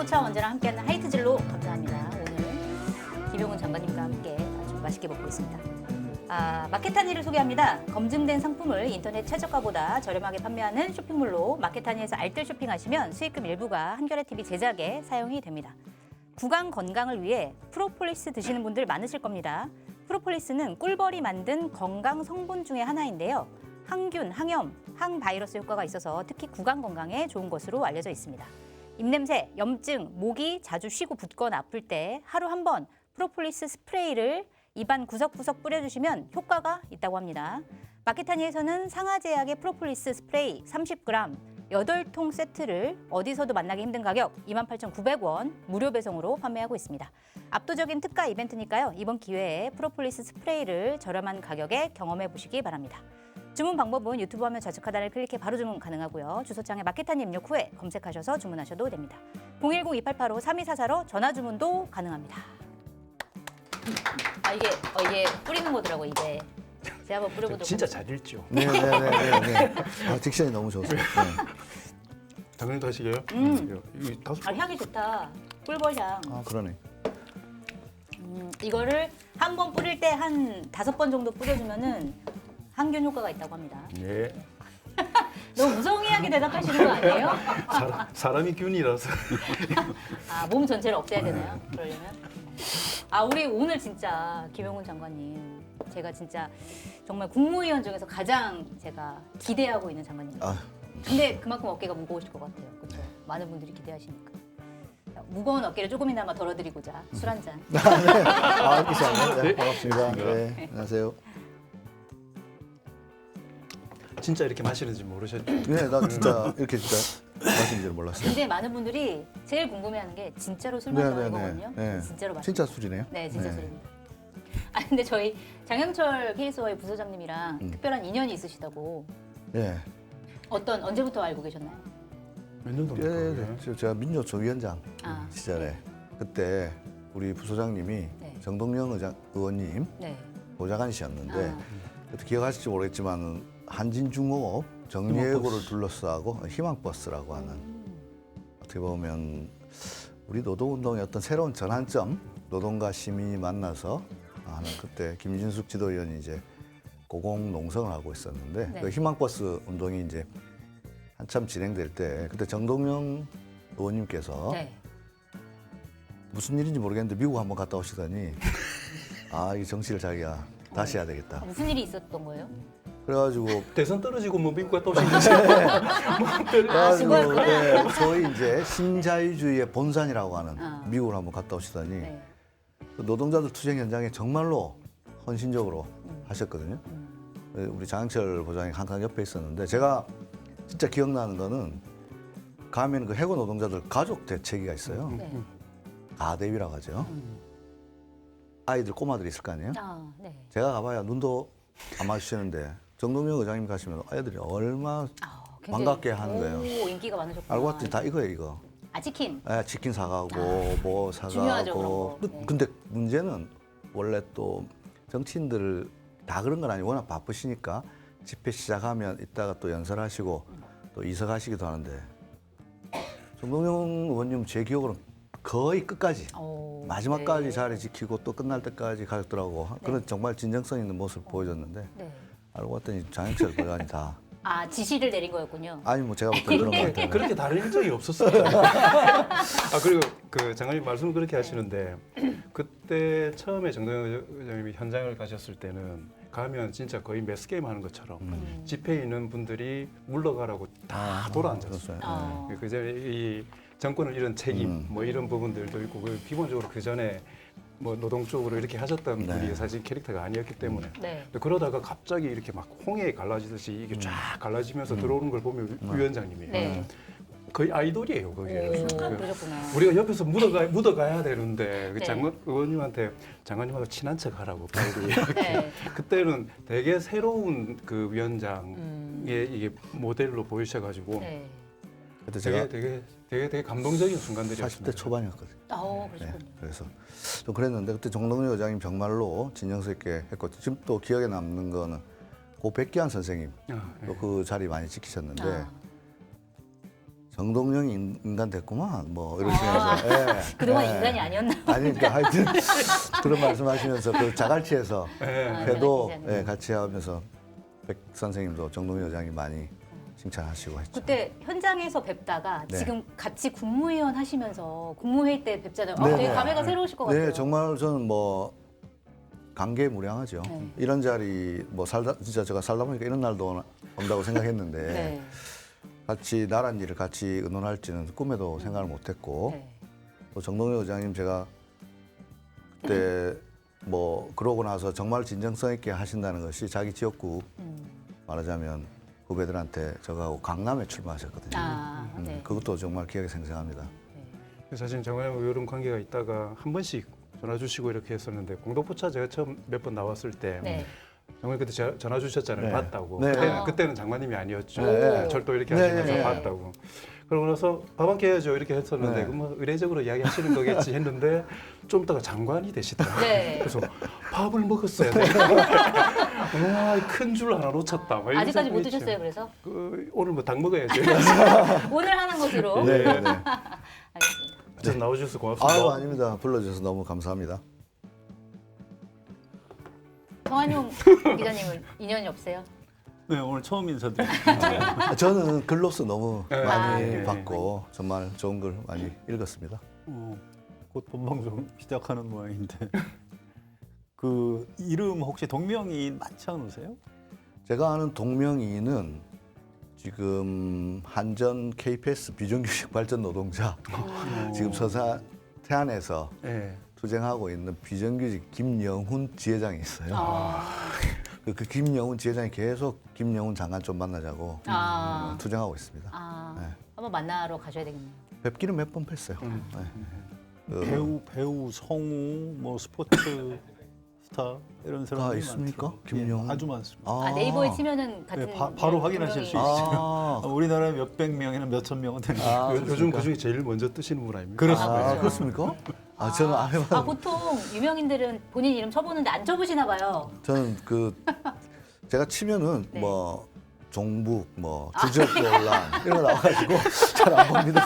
정보차 언제나 함께하는 하이트진로 감사합니다. 오늘 김용훈 장관님과 함께 아주 맛있게 먹고 있습니다. 마케타니를 소개합니다. 검증된 상품을 인터넷 최저가보다 저렴하게 판매하는 쇼핑몰로 마케타니에서 알뜰 쇼핑하시면 수익금 일부가 한겨레TV 제작에 사용이 됩니다. 구강 건강을 위해 프로폴리스 드시는 분들 많으실 겁니다. 프로폴리스는 꿀벌이 만든 건강 성분 중에 하나인데요. 항균, 항염, 항바이러스 효과가 있어서 특히 구강 건강에 좋은 것으로 알려져 있습니다. 입냄새, 염증, 모기 자주 쉬고 붓거나 아플 때 하루 한 번 프로폴리스 스프레이를 입안 구석구석 뿌려주시면 효과가 있다고 합니다. 마케타니에서는 상하제약의 프로폴리스 스프레이 30g 8통 세트를 어디서도 만나기 힘든 가격 28,900원 무료 배송으로 판매하고 있습니다. 압도적인 특가 이벤트니까요. 이번 기회에 프로폴리스 스프레이를 저렴한 가격에 경험해 보시기 바랍니다. 주문 방법은 유튜브 화면 좌측 하단을 클릭해 바로 주문 가능하고요. 주소창에 마케타니 입력 후에 검색하셔서 주문하셔도 됩니다. 010-2885-3244로 전화 주문도 가능합니다. 이게 뿌리는 거더라고 입에. 제가 한번 뿌려보도록. 진짜 잘 읽죠. 네네네네. 딕션이 너무 좋습니다. 장관님도 하시게요? 이거 다섯 향이 좋다. 꿀벌 향. 그러네. 이거를 한 번 뿌릴 때 한 5번 정도 뿌려주면은 항균 효과가 있다고 합니다. 네. 너무 무성의하게 대답하시는 거 아니에요? 사람이 균이라서. 몸 전체를 없애야 되나요? 그러려면? 우리 오늘 진짜 김용훈 장관님 제가 진짜 정말 국무위원 중에서 가장 제가 기대하고 있는 장관님입니다. 근데 그만큼 어깨가 무거우실 것 같아요. 그렇죠? 많은 분들이 기대하시니까. 무거운 어깨를 조금이나마 덜어드리고자 술 한 잔. 이상입니다. 네, 반갑습니다. 네, 안녕하세요. 진짜 이렇게 마시는지 모르셨죠? 네, 나 진짜 이렇게 진짜 마시는 줄 몰랐어요. 근데 많은 분들이 제일 궁금해하는 게 진짜로 술 마시는 거거든요. 네. 진짜로 마시는 진짜 술이네요. 네, 진짜 술입니다. 근데 저희 장영철 KSY 부소장님이랑 특별한 인연이 있으시다고. 네. 언제부터 알고 계셨나요? 몇 년 됩니까? 네. 제가 민노총 위원장 시절에 그때 우리 부소장님이 정동영 의원님 보좌관이셨는데 그때 기억하실지 모르겠지만 한진중공업 정리해고를 둘러싸고 희망버스라고 하는 어떻게 보면 우리 노동운동의 어떤 새로운 전환점 노동과 시민이 만나서 하는 그때 김진숙 지도위원이 이제 고공농성을 하고 있었는데 그 희망버스 운동이 이제 한참 진행될 때 그때 정동영 의원님께서 무슨 일인지 모르겠는데 미국 한번 갔다 오시더니 이 정치를 자기가 다시 해야 되겠다. 무슨 일이 있었던 거예요? 그래가지고 대선 떨어지고 뭐 미국 갔다 오시는지. 그거였구나. 소위 이제 신자유주의의 본산이라고 하는 미국을 한번 갔다 오시더니 그 노동자들 투쟁 현장에 정말로 헌신적으로 하셨거든요. 우리 장영철 보좌관이 항상 옆에 있었는데 제가 진짜 기억나는 거는 가면 그 해고 노동자들 가족 대책위가 있어요. 가대위라고 하죠. 아이들 꼬마들이 있을 거 아니에요. 제가 가봐야 눈도 안 마주치는데 정동영 의장님 가시면 아이들이 얼마나 반갑게 하는 거예요. 인기가 많으셨구나. 알고 봤더니 다 이거예요, 이거. 치킨. 치킨 사가고 뭐 중요하죠, 사가고. 그런 거. 근데 문제는 원래 또 정치인들 다 그런 건 아니고 워낙 바쁘시니까 집회 시작하면 이따가 또 연설하시고 또 이석하시기도 하는데 정동영 의원님 제 기억으로는 거의 끝까지 마지막까지 자리 지키고 또 끝날 때까지 가셨더라고. 그런 정말 진정성 있는 모습을 보여줬는데 알고 봤더니 장영철 의원이 다 지시를 내린 거였군요. 아니 뭐 제가 볼 때 그런 거 같아요. 그렇게 다른 적이 없었어요. 그리고 그 장관님 말씀을 그렇게 하시는데 그때 처음에 정동영 의장님이 현장을 가셨을 때는 가면 진짜 거의 매스 게임 하는 것처럼 집회에 있는 분들이 물러가라고 다 돌아앉았어요. 그전에 이 정권을 잃은 책임 뭐 이런 부분들도 있고 기본적으로 그 전에 뭐 노동 쪽으로 이렇게 하셨던 분이 사실 캐릭터가 아니었기 때문에 근데 그러다가 갑자기 이렇게 막 홍해 갈라지듯이 이게 쫙 갈라지면서 들어오는 걸 보면 위원장님이 거의 아이돌이에요 그게. 그러셨구나. 우리가 옆에서 묻어가야 되는데 그 장관 의원님한테 장관님하고 친한 척하라고 빨리 이렇게. 그때는 되게 새로운 그 위원장의 이게 모델로 보이셔가지고 그때 제가 되게 감동적인 순간들이었습니다. 40대 초반이었거든요. 그러셨군요. 그래서 좀 그랬는데 그때 정동영 의장님 정말로 진정성 있게 했고 지금 또 기억에 남는 거는 고 백기환 선생님 또 그 자리 많이 지키셨는데 정동영이 인간 됐구만 뭐 이러시면서 예, 그동안 예. 인간이 아니었나? 아니 그러니까 하여튼 그런 말씀하시면서 그 자갈치에서 예. 회도 자갈치 예, 같이 하면서 백 선생님도 정동영 여장이 많이 칭찬하시고 했죠. 그때 현장에서 뵙다가 네. 지금 같이 국무위원 하시면서 국무회의 때 뵙잖아요. 네, 되게 네. 감회가 새로우실 것 같아요. 네, 정말 저는 뭐 감개무량하죠. 네. 이런 자리 뭐 살다 진짜 제가 살다 보니까 이런 날도 온다고 생각했는데 네. 같이 나란 일을 같이 의논할지는 꿈에도 생각을 못했고 네. 또 정동영 의장님 제가 그때 뭐 그러고 나서 정말 진정성 있게 하신다는 것이 자기 지역구 말하자면 후배들한테 저하고 강남에 출마하셨거든요. 아, 네. 그것도 정말 기억에 생생합니다. 사실 정말 이런 관계가 있다가 한 번씩 전화 주시고 이렇게 했었는데 공동포차 제가 처음 몇 번 나왔을 때 네. 정말 그때 전화 주셨잖아요. 네. 봤다고. 네. 그때는 장관님이 아니었죠. 네. 절도 이렇게 네. 하시면서 네. 봤다고. 그러고 나서 밥 한 끼 해야죠 이렇게 했었는데 네. 뭐 의례적으로 이야기하시는 거겠지 했는데 좀 있다가 장관이 되시더라고요. 네. 그래서 밥을 먹었어야 돼. 와큰 줄 하나 놓쳤다. 막 이런 아직까지 못 생각이 있죠. 드셨어요, 그래서? 오늘 뭐 닭 먹어야죠. 오늘 하는 것으로. 네, 네. 알겠습니다. 저 나와주셔서 고맙습니다. 아유 아닙니다. 불러주셔서 너무 감사합니다. 정한용 기자님은 인연이 없어요? 네, 오늘 처음 인사드립니다. 저는 글로서 너무 네. 많이 네. 받고 정말 좋은 글 많이 읽었습니다. 곧 본방송 시작하는 모양인데 그 이름 혹시 동명이인 맞지 않으세요? 제가 아는 동명이인은 지금 한전 KPS 비정규직 발전 노동자 지금 서산 태안에서 네. 투쟁하고 있는 비정규직 김영훈 지회장이 있어요. 그 김영훈 지회장이 계속 김영훈 장관 좀 만나자고 투쟁하고 있습니다. 네. 한번 만나러 가셔야 되겠네요. 뵙기는 몇 번 뵀어요. 네. 배우 성우 뭐 스포츠 스타 이런 사람이 있습니까? 많더라고요. 김용훈? 예, 아주 많습니다. 아, 네이버에 치면은 같은 네, 바로 확인하실 수 분명히- 있어요. 우리나라에 몇백 명이나 몇천 명은 되는 거예요. 요즘 그 중에 제일 먼저 뜨시는 분 아닙니까? 그렇습니다. 그렇습니까? 저는 안 해봤는데. 보통 유명인들은 본인 이름 쳐보는데 안 쳐보시나 봐요. 저는 제가 치면은 네. 뭐 종북, 뭐 주적 논란 이런 거 나와가지고 잘 안 봅니다.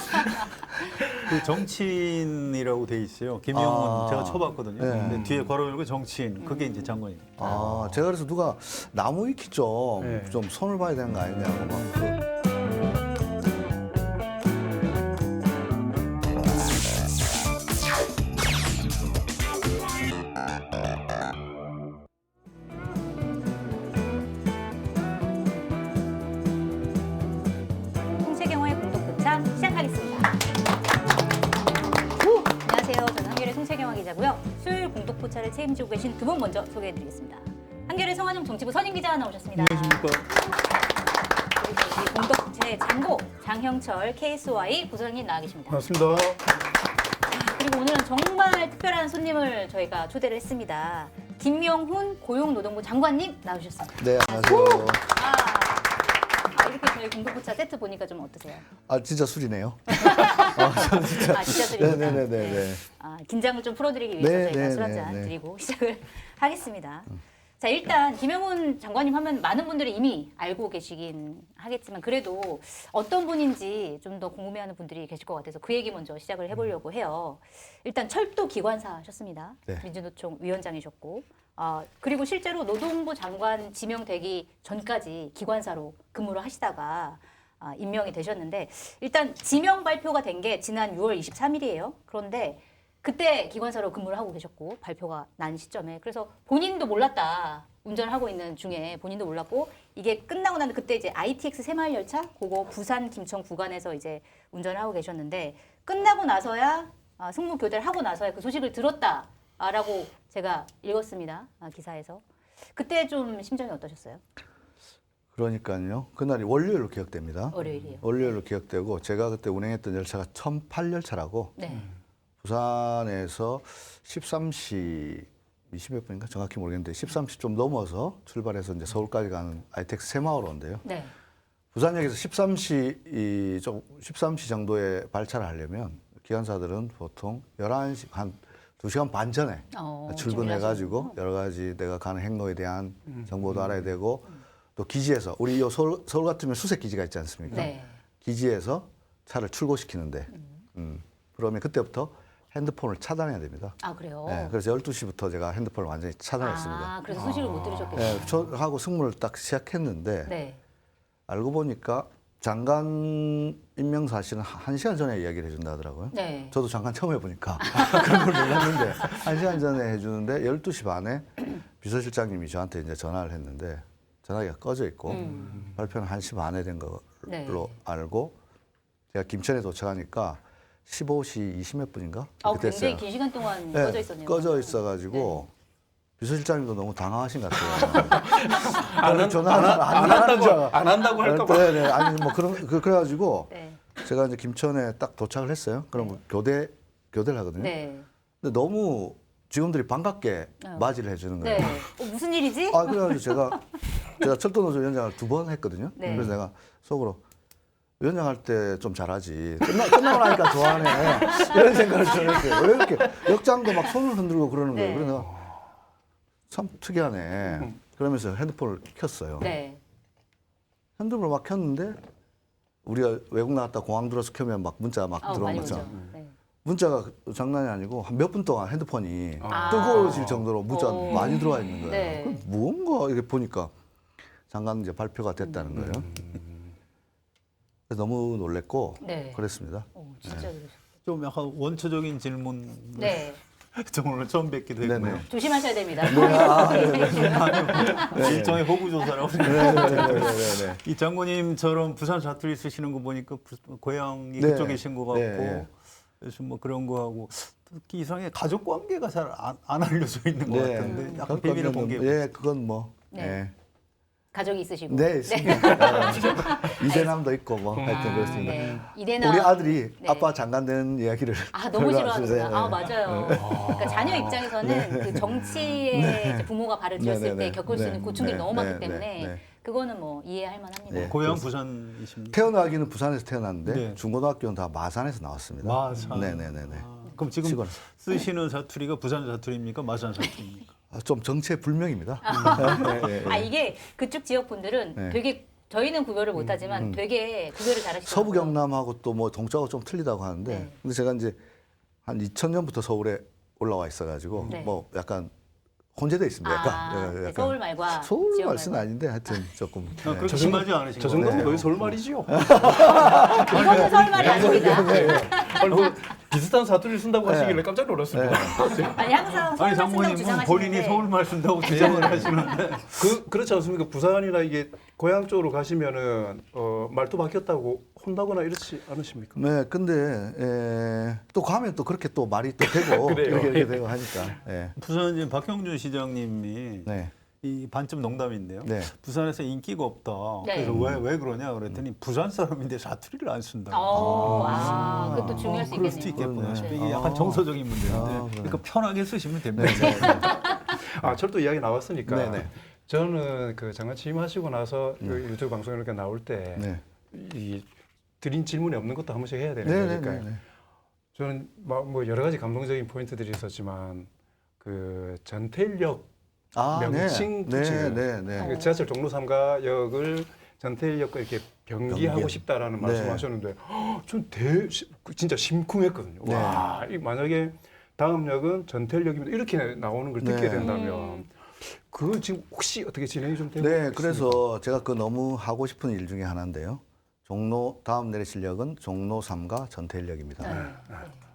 그 정치인이라고 돼 있어요. 김영훈 제가 쳐봤거든요. 네. 근데 뒤에 괄호 열고 정치인 그게 이제 장관입니다. 제가 그래서 누가 나무 위키 좀 네. 손을 봐야 되는 거 아니냐고 막. 송채경화의 공동포차 시작하겠습니다. 안녕하세요. 저는 한겨레 송채경화 기자고요. 수요일 공동포차를 책임지고 계신 두 분 먼저 소개해드리겠습니다. 한겨레 성한용 정치부 선임 기자 나오셨습니다. 안녕하십니까. 그리고 우리 공동포차의 장고 장형철 KSY 부서장님 나와 계십니다. 반갑습니다. 그리고 오늘은 정말 특별한 손님을 저희가 초대를 했습니다. 김명훈 고용노동부 장관님 나오셨습니다. 네, 안녕하세요. 이렇게 저희 공동포차 세트 보니까 좀 어떠세요? 진짜 술이네요. 진짜 드립니다. 네네네네. 긴장을 좀 풀어드리기 위해서 네, 저희가 네, 술 네, 한잔 네. 드리고 시작을 하겠습니다. 자, 일단 김영훈 장관님 하면 많은 분들이 이미 알고 계시긴 하겠지만 그래도 어떤 분인지 좀 더 궁금해하는 분들이 계실 것 같아서 그 얘기 먼저 시작을 해보려고 해요. 일단 철도 기관사셨습니다. 네. 민주노총 위원장이셨고 그리고 실제로 노동부 장관 지명되기 전까지 기관사로 근무를 하시다가 임명이 되셨는데 일단 지명 발표가 된 게 지난 6월 23일이에요. 그런데 그때 기관사로 근무를 하고 계셨고 발표가 난 시점에 그래서 본인도 몰랐다. 운전을 하고 있는 중에 본인도 몰랐고 이게 끝나고 나서 그때 이제 ITX 새마을 열차 그거 부산 김천 구간에서 이제 운전을 하고 계셨는데 끝나고 나서야 승무 교대를 하고 나서야 그 소식을 들었다라고 제가 읽었습니다. 기사에서. 그때 좀 심정이 어떠셨어요? 그러니까요. 그날이 월요일로 기억됩니다. 월요일이요. 월요일로 기억되고 제가 그때 운행했던 열차가 1008열차라고 네. 부산에서 13시 20몇 분인가 정확히 모르겠는데 13시 좀 넘어서 출발해서 이제 서울까지 가는 ITX 새마을호인데요. 네. 부산역에서 13시 정도에 발차를 하려면 기관사들은 보통 11시 한 2시간 반 전에 출근해가지고 여러 가지 내가 가는 행로에 대한 정보도 알아야 되고 또 기지에서 우리 서울 같으면 수색 기지가 있지 않습니까? 네. 기지에서 차를 출고시키는데 그러면 그때부터 핸드폰을 차단해야 됩니다. 아, 그래요? 네, 그래서 12시부터 제가 핸드폰을 완전히 차단했습니다. 아, 그래서 소식을 못 들으셨겠네요. 네, 저하고 승무를 딱 시작했는데 네. 알고 보니까 장관 임명 사실은 1시간 전에 이야기를 해준다 하더라고요. 네. 저도 잠깐 처음 해보니까 그런 걸 몰랐는데 1시간 전에 해주는데 12시 반에 비서실장님이 저한테 이제 전화를 했는데 전화기가 꺼져 있고 발표는 1시 반에 된 걸로 네. 알고 제가 김천에 도착하니까 15시 20몇 분인가? 아, 그때 굉장히 했어요. 긴 시간 동안 네, 꺼져 있었네요. 꺼져 있어가지고 비서실장님도 너무 당황하신 것 같아요. 안 전화를 안 하는 줄 알아. 안 한다고 할까 봐. 네, 아니 뭐 그래가지고 네. 제가 이제 김천에 딱 도착을 했어요. 그럼 교대를 하거든요. 네. 근데 너무 직원들이 반갑게 맞이를 해주는 거예요. 네. 무슨 일이지? 아 그래가지고 제가 철도노조 위원장을 2번 했거든요. 네. 그래서 내가 속으로 위원장할 때 좀 잘하지. 끝나고 나니까 좋아하네. 이런 생각을 좀 했어요. 왜 이렇게 역장도 막 손을 흔들고 그러는 거예요. 네. 그래서 내가 참 특이하네. 그러면서 핸드폰을 켰어요. 네. 핸드폰을 막 켰는데 우리가 외국 나갔다 공항 들어서 켜면 막 문자 막 많이 들어오는 오죠. 것처럼 네. 문자가 장난이 아니고 한 몇 분 동안 핸드폰이 아. 뜨거워질 정도로 문자 오. 많이 들어와 있는 거예요. 네. 그럼 뭔가 이렇게 보니까 장관 이제 발표가 됐다는 거예요. 그래서 너무 놀랬고 네. 그랬습니다. 오, 진짜 그러셨어요. 좀 약간 원초적인 질문. 네. 저 오늘 처음 뵙기도 했고요. 네네. 조심하셔야 됩니다. 일종의 호구 조사라고 네네네네. 이 장모님처럼 부산 사투리 쓰시는 거 보니까 고향이 네. 그쪽이신 것 같고 네. 요즘 뭐 그런 거 하고 특히 이상하게 가족 관계가 잘 안 알려져 있는 것 같은데 약간 비밀을 공개. 예, 그건 뭐. 네. 예. 가족이 있으시고. 네, 있습니다. 이대남도 있고 뭐 하여튼 그렇습니다. 네. 이대남. 우리 아들이 네. 아빠 장관 된 이야기를 아, 너무 별로 안 싫어하는구나. 쓰세요. 아, 맞아요. 그러니까 자녀 입장에서는 그 정치에 이제 부모가 발을 들였을 네, 네, 때 겪을 수 있는 네, 고충들이 네, 너무 네, 많기 때문에 네, 네. 그거는 뭐 이해할 만합니다. 네. 고향 그렇습니다. 부산이십니까? 태어나기는 부산에서 태어났는데 네. 중고등학교는 다 마산에서 나왔습니다. 마산. 네네네네. 그럼 지금 시골. 쓰시는 사투리가 부산 사투리입니까? 마산 사투리입니까? 좀 정체불명입니다. 네, 네, 네. 아, 이게 그쪽 지역 분들은 네. 되게 저희는 구별을 못 하지만 되게 구별을 잘 하시더라고요. 서부 경남하고 또 뭐 동쪽하고 좀 틀리다고 하는데 네. 근데 제가 이제 한 2000년부터 서울에 올라와 있어가지고 네. 뭐 약간 혼재돼 있습니다. 아, 네, 서울 말과 서울 지역 말씀은 말과. 아닌데 하여튼 조금 아, 그렇게 심하지 않으신 저 거예요? 정도면 네. 거의 서울 말이지요. 이거는 서울 말이 아닙니다. 아니, 뭐 비슷한 사투리를 쓴다고 하시길래 깜짝 놀랐습니다. 아니 항상 서울 아니 말쓴다고 장모님은 주장하시는데 본인이 서울말 쓴다고 주장을 하시는데 그렇지 않습니까? 부산이나 이게 고향 쪽으로 가시면은 말도 바뀌었다고 혼나거나 이렇지 않으십니까? 네, 근데 또 가면 또 그렇게 또 말이 또 되고 그래요. 이렇게 되고 하니까. 예. 부산 이제 박형준 시장님이 네. 이 반쯤 농담인데요. 네. 부산에서 인기가 없다. 네. 그래서 왜 그러냐 그랬더니 부산 사람인데 사투리를 안 쓴다. 그것도 중요할 수 그럴 수도 있겠네요. 있겠구나. 그러네. 이게 약간 정서적인 문제인데 그러네. 그러니까 편하게 쓰시면 됩니다. 아 철도 이야기 나왔으니까 네네. 저는 그 장관 취임하시고 나서 그 유튜브 방송 이렇게 나올 때 네. 이 드린 질문이 없는 것도 한 번씩 해야 되는 네, 거니까요. 네, 네. 저는 뭐 여러 가지 감동적인 포인트들이 있었지만 그 전태일역 명칭 네, 붙이는 네, 네. 그 지하철 종로 3가역을 전태일역과 이렇게 병기하고 병기. 싶다라는 네. 말씀하셨는데 전 진짜 심쿵했거든요. 네. 와, 이 만약에 다음 역은 전태일역이면 이렇게 나오는 걸 듣게 네. 된다면 그 지금 혹시 어떻게 진행이 좀 되고 네, 있습니까? 그래서 제가 그 너무 하고 싶은 일 중에 하나인데요. 종로 다음 내리실 역은 종로 3가 전태일역입니다. 네.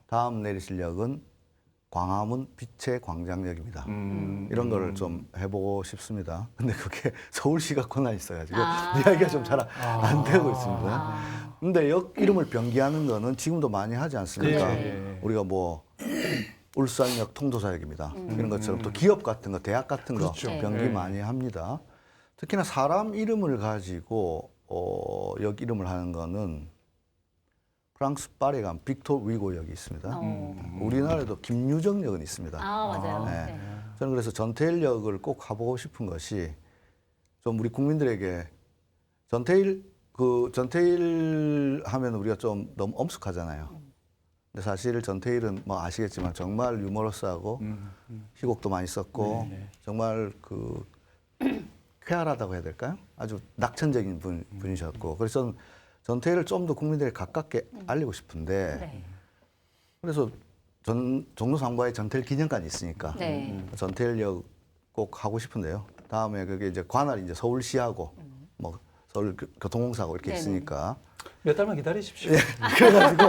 다음 내리실 역은 광화문 빛의 광장역입니다. 이런 거를 좀 해보고 싶습니다. 근데 그게 서울시가 권한이 있어가지고 이야기가 좀 잘 안 되고 있습니다. 근데 역 이름을 변기하는 거는 지금도 많이 하지 않습니까? 네. 우리가 뭐 울산역 통도사역입니다. 이런 것처럼 또 기업 같은 거, 대학 같은 거 그렇죠. 변기 네. 많이 합니다. 특히나 사람 이름을 가지고 역 이름을 하는 거는 프랑스 파리에 가면 빅토 위고역이 있습니다. 우리나라에도 김유정역은 있습니다. 맞아요. 네. 네. 저는 그래서 전태일역을 꼭 가보고 싶은 것이 좀 우리 국민들에게 전태일 하면 우리가 좀 너무 엄숙하잖아요. 근데 사실 전태일은 뭐 아시겠지만 정말 유머러스하고 희곡도 많이 썼고 정말 그 쾌활하다고 해야 될까요? 아주 낙천적인 분이셨고 그래서 저는 전태일을 좀 더 국민들에 가깝게 알리고 싶은데 네. 그래서 종로 3가에 전태일 기념관이 있으니까 네. 전태일역 꼭 하고 싶은데요. 다음에 그게 이제 관할이 이제 서울시하고 뭐 서울 교통공사하고 이렇게 네네. 있으니까 몇 달만 기다리십시오. 그래가지고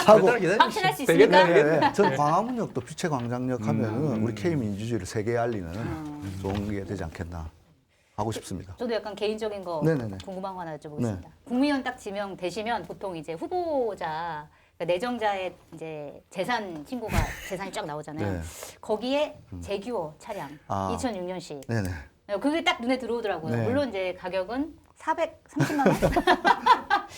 하고 몇 달 기다리십시오. 확신할 수 되겠네, 있습니까? 되겠네. 네, 저는 광화문역도 비체광장역 하면은 우리 K 민주주의를 세계에 알리는 좋은 게 되지 않겠나 하고 싶습니다. 저도 약간 개인적인 거 네네네. 궁금한 거 하나 여쭤보겠습니다. 네. 국무위원 딱 지명되시면 보통 이제 후보자 그러니까 내정자의 이제 재산 친구가 재산이 쫙 나오잖아요. 네. 거기에 제규어 차량 아. 2006년식 네네. 그게 딱 눈에 들어오더라고요. 네. 물론 이제 가격은 430만 원.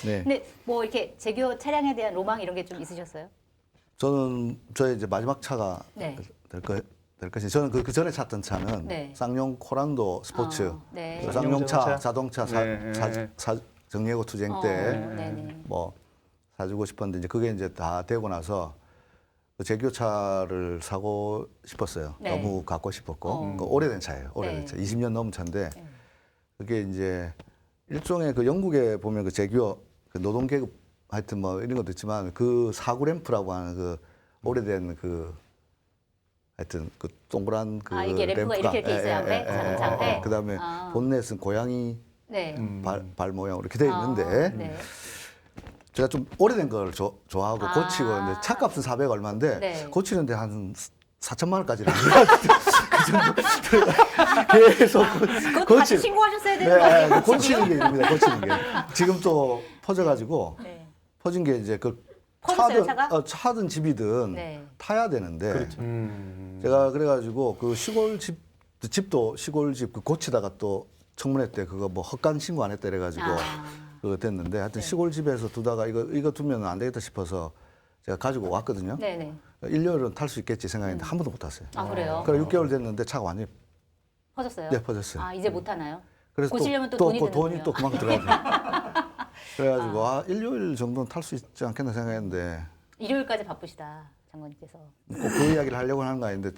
네. 근데 뭐 이렇게 제규어 차량에 대한 로망 이런 게 좀 있으셨어요? 저는 저의 이제 마지막 차가 네. 될 것이 저는 그 전에 찾던 차는 네. 쌍용 코란도 스포츠, 네. 그 쌍용차 자동차? 자동차 네. 정예고 투쟁 때 네네. 뭐 사주고 싶었는데 이제 그게 이제 다 되고 나서 그 제규어차를 사고 싶었어요. 네. 너무 갖고 싶었고 어. 그 오래된 차예요. 오래된 네. 차, 20년 넘은 차인데 그게 이제 일종의 그 영국에 보면 그 제규어 그 노동 계급 하여튼 뭐 이런 것도 있지만 그 사구 램프라고 하는 그 오래된 그 하여튼 그 동그란 그 아, 이게 램프가 이렇게 있어요, 앞에? 자동차 앞에? 그다음에 아. 본넷은 고양이 네. 발 모양으로 이렇게 돼 있는데 네. 제가 좀 오래된 걸 좋아하고 아. 고치고 이제 차값은 400 얼마인데 네. 고치는데 한 4천만 원까지 그 정도 계속 그것도 같이 신고하셨어야 되는 거 네, 아니에요? 고치는 게 있습니다. 고치는 게 지금 또 퍼져가지고 네. 퍼진 게 이제 그 퍼졌어요, 차가? 차든 집이든 네. 타야 되는데 그렇죠. 제가 그래가지고 그 시골 집도 시골 집 그 고치다가 또 청문회 때 그거 뭐 헛간 신고 안 했다 이래가지고 그거 됐는데 하여튼 시골 집에서 두다가 이거 두면 안 되겠다 싶어서 제가 가지고 왔거든요. 네네. 일년은 탈 수 있겠지 생각했는데 한 번도 못 탔어요. 아, 그래요? 그래 6개월 됐는데 차가 완전히 퍼졌어요? 네, 퍼졌어요. 아, 이제 못 하나요? 그래서 고치려면 또 돈이 드는군요. 돈이 또 그만큼 들어가죠. 그래가지고 일요일 정도는 탈 수 있지 않겠나 생각했는데 일요일까지 바쁘시다, 장관님께서. 꼭 그 이야기를 하려고 하는 거 아닌데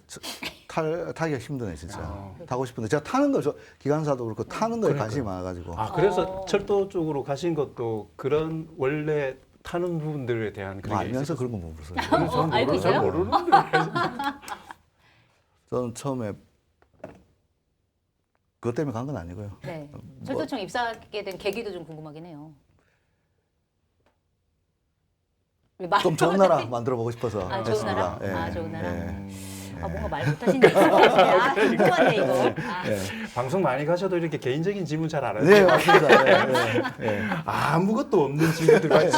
타기가 힘드네 진짜. 타고 싶은데 제가 타는 거 기관사도 그렇고 타는 거에 관심이 많아가지고. 아 그래서 철도 쪽으로 가신 것도 그런 원래 타는 부분들에 대한 그런 게 알면서 있어요. 그런 거 못 물었어요. 알고 잘 있어요? 모르는데. 저는 처음에 그것 때문에 간 건 아니고요. 네. 철도청 입사하게 된 계기도 좀 궁금하긴 해요. 왜 말- 좀 좋은 나라 만들어 보고 싶어서 아, 좋은 했습니다. 나라? 예, 아, 좋은 나라? 예. 아, 뭔가 말 못하시네. 아, 궁금한데, 이거. 아, 방송 많이 가셔도 이렇게 개인적인 질문 잘 안 하세요. 네 맞습니다. 예, 예. 아무것도 없는 질문들 많죠.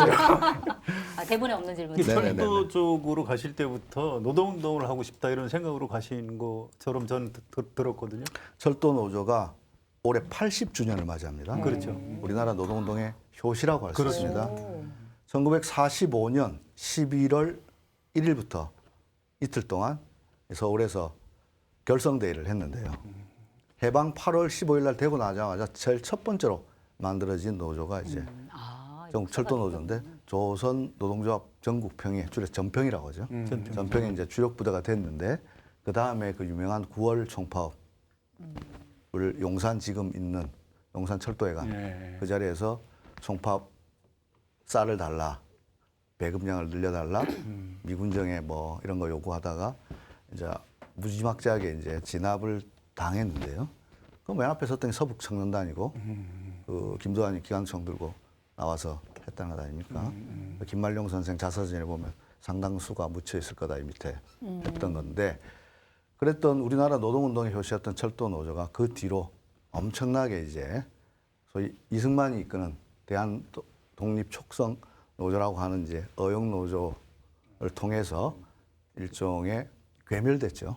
아, 대본에 없는 질문. 네. 철도 쪽으로 가실 때부터 노동운동을 하고 싶다 이런 생각으로 가신 것처럼 저는 들었거든요. 철도 노조가 올해 80주년을 맞이합니다. 그렇죠. 우리나라 노동운동의 효시라고 할 수 있습니다. 오. 1945년 11월 1일부터 이틀 동안 서울에서 결성대회를 했는데요. 해방 8월 15일 날 되고 나자마자 제일 첫 번째로 만들어진 노조가 이제 아, 전국 철도 노조인데 조선 노동조합 전국평의 줄여 전평이라고 하죠. 전평이 이제 주력 부대가 됐는데 그 다음에 그 유명한 9월 총파업을 용산 지금 있는 용산 철도회관 예. 그 자리에서 총파업 쌀을 달라, 배급량을 늘려달라, 미군정에 뭐 이런 거 요구하다가 이제 무지막지하게 이제 진압을 당했는데요. 그 맨 앞에 섰던 게 서북 청년단이고 그 김도환이 기관총 들고 나와서 했다는 것 아닙니까? 김말룡 선생 자서전에 보면 상당수가 묻혀 있을 거다 이 밑에 했던 건데 그랬던 우리나라 노동운동의 효시였던 철도 노조가 그 뒤로 엄청나게 이제 소위 이승만이 이끄는 대한 독립촉성 노조라고 하는 이제 어용 노조를 통해서 일종의 괴멸됐죠.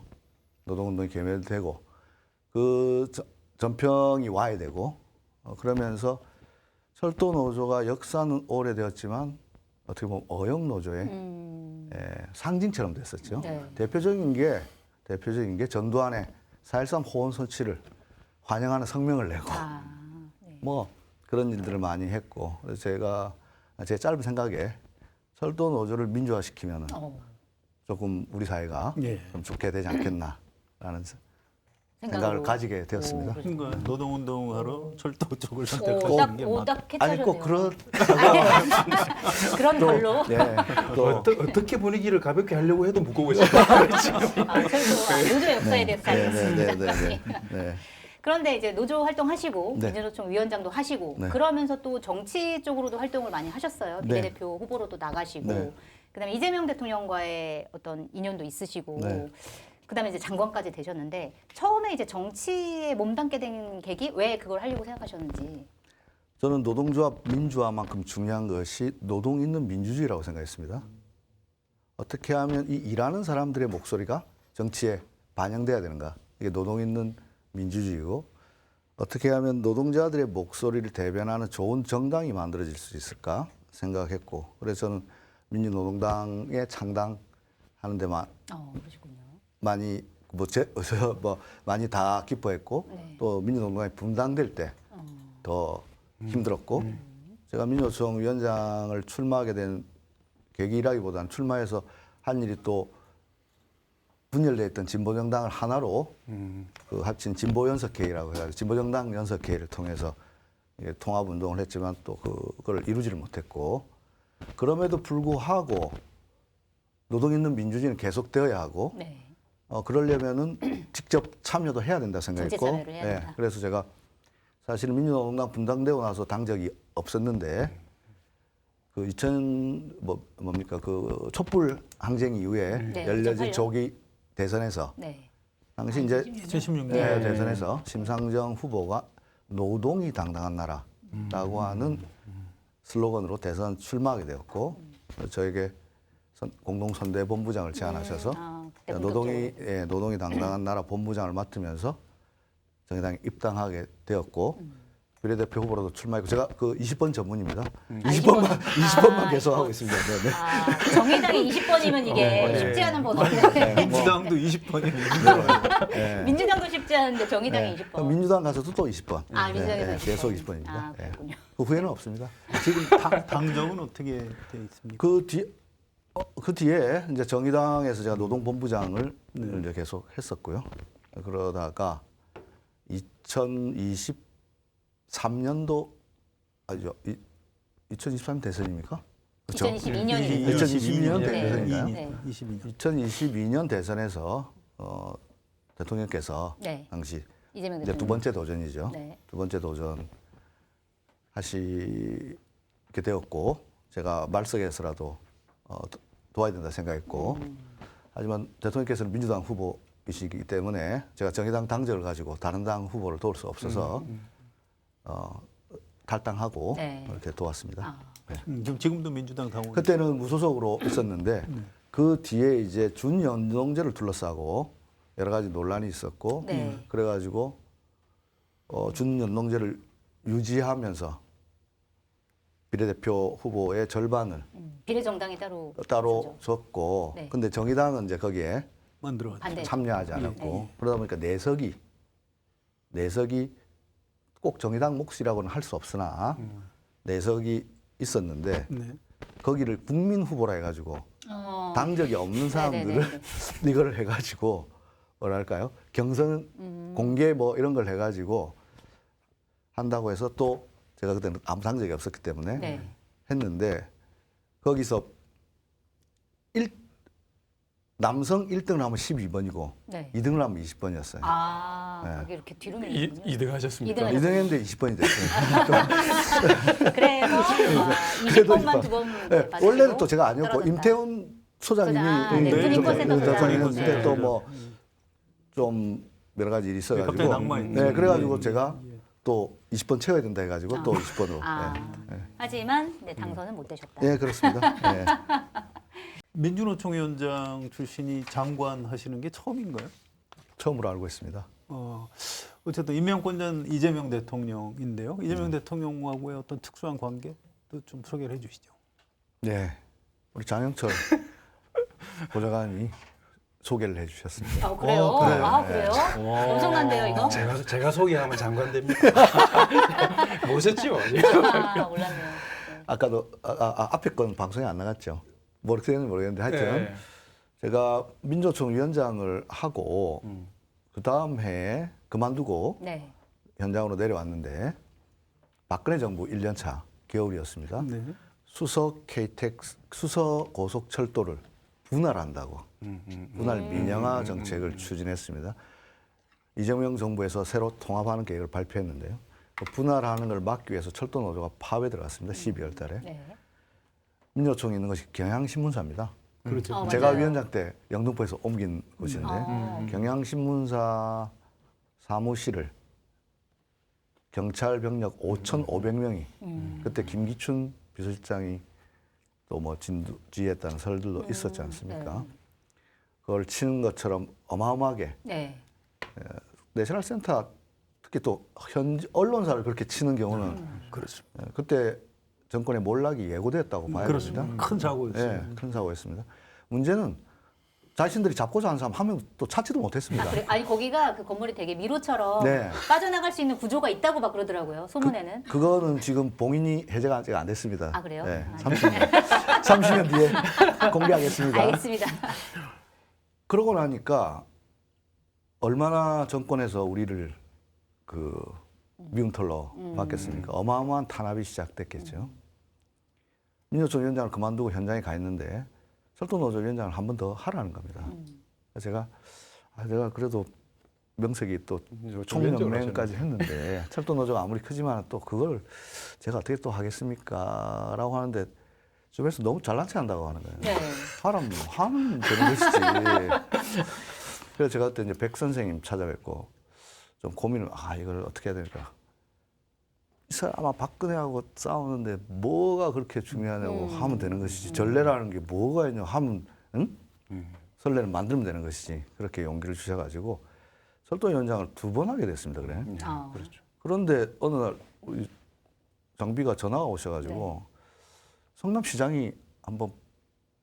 노동운동이 괴멸되고 그 전평이 와야 되고 그러면서 철도 노조가 역사는 오래되었지만 어떻게 보면 어용 노조의 상징처럼 됐었죠. 네. 대표적인 게 전두환의 4.13 호원 선치를 환영하는 성명을 내고 아, 네. 뭐 그런 일들을 많이 했고 그래서 제가 제 짧은 생각에 철도 노조를 민주화시키면 어. 조금 우리 사회가 예. 좀 좋게 되지 않겠나라는 생각을 가지게 되었습니다. 그러니까 노동운동하러 철도 쪽을 오, 선택하시는 게 딱 맞. 캐치하셨네요. 아니 꼭 그런 그런 걸로. 예, 또 어떻게 분위기를 가볍게 하려고 해도 무거워지죠. 노조 역사에 대해서 잘 알겠습니다. 네. 그런데 이제 노조 활동하시고 네. 민주노총 위원장도 하시고 네. 그러면서 또 정치 쪽으로도 활동을 많이 하셨어요. 네. 비례대표 후보로도 나가시고 네. 그다음에 이재명 대통령과의 어떤 인연도 있으시고 네. 그다음에 이제 장관까지 되셨는데 처음에 이제 정치에 몸담게 된 계기 왜 그걸 하려고 생각하셨는지. 저는 노동조합 민주화만큼 중요한 것이 노동 있는 민주주의라고 생각했습니다. 어떻게 하면 이 일하는 사람들의 목소리가 정치에 반영돼야 되는가? 이게 노동 있는 민주주의고 어떻게 하면 노동자들의 목소리를 대변하는 좋은 정당이 만들어질 수 있을까 생각했고 그래서 저는 민주노동당에 창당하는 데만 그러시군요. 많이 많이 다 기뻐했고 네. 또 민주노동당이 분당될 때 더 힘들었고 제가 민주노총 위원장을 출마하게 된 계기라기보다는 출마해서 한 일이 또 분열되어 있던 진보정당을 하나로 그 합친 진보연석회의라고 해가지고 진보정당 연석회의를 통해서 이게 통합운동을 했지만 또 그걸 이루지를 못했고 그럼에도 불구하고 노동 있는 민주주의는 계속되어야 하고 네. 그러려면은 직접 참여도 해야 된다 생각했고 전체 참여를 해야 된다. 그래서 제가 사실은 민주노동당 분당되고 나서 당적이 없었는데 그 뭡니까 그 촛불 항쟁 이후에 네, 열려진 2008년. 조기 대선에서 네. 당시 이제 2016년 대선에서 심상정 후보가 노동이 당당한 나라라고 하는 슬로건으로 대선 출마하게 되었고 저에게 공동 선대 본부장을 제안하셔서 그때 노동이 당당한 나라 본부장을 맡으면서 정의당에 입당하게 되었고 비례대표 후보로도 출마했고 제가 그 20번 전문입니다. 20번만 계속 하고 있습니다. 네. 정의당이 20번이면 이게 쉽지 않은 번호인데 민주당도 20번이에요. 민주당도 쉽지 않은데 정의당이 20번. 민주당 가서도 또 20번. 민주당에서 20번. 계속 20번입니다. 그렇군요. 그 후회는 없습니다. 지금 당적은 어떻게 돼 있습니까? 그 뒤에 이제 정의당에서 제가 노동본부장을 이제 계속 했었고요. 그러다가 2023년도 아니죠. 2023년 대선입니까? 그렇죠? 2022년이요. 2022년 네. 대선인가요? 네. 22년. 2022년 대선에서 대통령께서 네. 당시 이재명 이제 대통령. 두 번째 도전이죠. 네. 두 번째 도전 하시게 되었고 제가 말석에서라도 도와야 된다 생각했고 하지만 대통령께서는 민주당 후보이시기 때문에 제가 정의당 당적을 가지고 다른 당 후보를 도울 수 없어서 탈당하고 네. 이렇게 도왔습니다. 지금도 민주당 당원. 그때는 무소속으로 있었는데 그 뒤에 이제 준연동제를 둘러싸고 여러 가지 논란이 있었고 네. 그래가지고 준연동제를 유지하면서 비례대표 후보의 절반을 비례정당이 따로 따로 있었죠. 줬고 네. 근데 정의당은 이제 거기에 만들어. 반대. 참여하지 않았고 그러다 보니까 내석이 꼭 정의당 몫이라고는 할 수 없으나 내석이 있었는데 네. 거기를 국민 후보라 해가지고 당적이 없는 사람들을 네네네. 이거를 해가지고 뭐랄까요 경선 공개 뭐 이런 걸 해가지고 한다고 해서 또 제가 그때는 아무 당적이 없었기 때문에 네. 했는데 거기서 남성 1등을 하면 12번이고 네. 2등을 하면 20번이었어요. 네. 여기 이렇게 뒤로 이 밀리군요. 2등 하셨습니까? 2등 2등 했는데 20번이 됐어요. 그래서 그래도 20번만 두 번 네, 원래는 또 제가 아니었고 떨어졌다. 임태훈 소장님이 네, 투닝컷에서 대통령이었는데 네. 또 뭐 좀 여러 가지 일이 있어가지고 갑자기 낙마했죠. 네, 그래가지고 제가 또 20번 채워야 된다 해가지고 또 20번으로 하지만 네, 당선은 못 되셨다. 네 그렇습니다. 네. 민주노총 위원장 출신이 장관 하시는 게 처음인가요? 처음으로 알고 있습니다. 어쨌든 임명권자는 이재명 대통령인데요. 이재명 대통령하고의 어떤 특수한 관계도 좀 소개를 해주시죠. 네, 우리 장영철 보좌관이 소개를 해주셨습니다. 그래요? 그래요? 그래요? 엄청난데요, 이거? 제가 소개하면 장관 됩니까? 모셨죠? 몰랐네요. 네. 아까도 앞에 건 방송에 안 나갔죠. 뭐 어떻게 되는지 모르겠는데 하여튼 네. 제가 민주노총 위원장을 하고 그 다음 해에 그만두고 네. 현장으로 내려왔는데 박근혜 정부 1년 차 겨울이었습니다. 네. 수서 KTX, 수서 고속철도를 분할한다고 분할 민영화 정책을 추진했습니다. 이재명 정부에서 새로 통합하는 계획을 발표했는데요. 그 분할하는 걸 막기 위해서 철도 노조가 파업에 들어갔습니다. 12월 달에. 네. 민노총이 있는 것이 경향신문사입니다. 그렇죠. 제가 맞아요. 위원장 때 영등포에서 옮긴 곳인데 경향신문사 사무실을 경찰 병력 5,500명이 그때 김기춘 비서실장이 또 뭐 진두지휘했다는 설들도 있었지 않습니까? 그걸 치는 것처럼 어마어마하게 네. 내셔널 센터 특히 또 현지 언론사를 그렇게 치는 경우는 그렇습니다. 그때 정권의 몰락이 예고됐다고 봐야 됩니다. 그렇습니다. 큰 사고였어요. 네, 큰 사고였습니다. 문제는 자신들이 잡고자 하는 사람 한 명 또 찾지도 못했습니다. 아, 그래? 아니 거기가 그 건물이 되게 미로처럼 네. 빠져나갈 수 있는 구조가 있다고 막 그러더라고요. 소문에는. 그거는 지금 봉인이 해제가 아직 안 됐습니다. 아, 그래요? 네, 아, 30년 뒤에 공개하겠습니다. 알겠습니다. 그러고 나니까 얼마나 정권에서 우리를 그 미움털로 맡겼습니까? 어마어마한 탄압이 시작됐겠죠. 민노총 위원장을 그만두고 현장에 가 있는데 철도노조 위원장을 한 번 더 하라는 겁니다. 그래서 제가 그래도 명색이 또 총연맹까지 했는데 철도노조가 아무리 크지만 또 그걸 제가 어떻게 또 하겠습니까? 라고 하는데 주변에서 너무 잘난 체 한다고 하는 거예요. 네. 하라면 하면 되는 것이지. 그래서 제가 그때 이제 백 선생님 찾아뵙고 좀 고민을, 이걸 어떻게 해야 될까. 이 사람 아마 박근혜하고 싸우는데 뭐가 그렇게 중요하냐고 하면 되는 것이지. 전례라는 게 뭐가 있냐고 하면, 응? 선례를 만들면 되는 것이지. 그렇게 용기를 주셔가지고 철도위원장을 2번 하게 됐습니다. 그래. 그렇죠. 그런데 어느 날 우리 정비가 전화가 오셔가지고 성남시장이 한번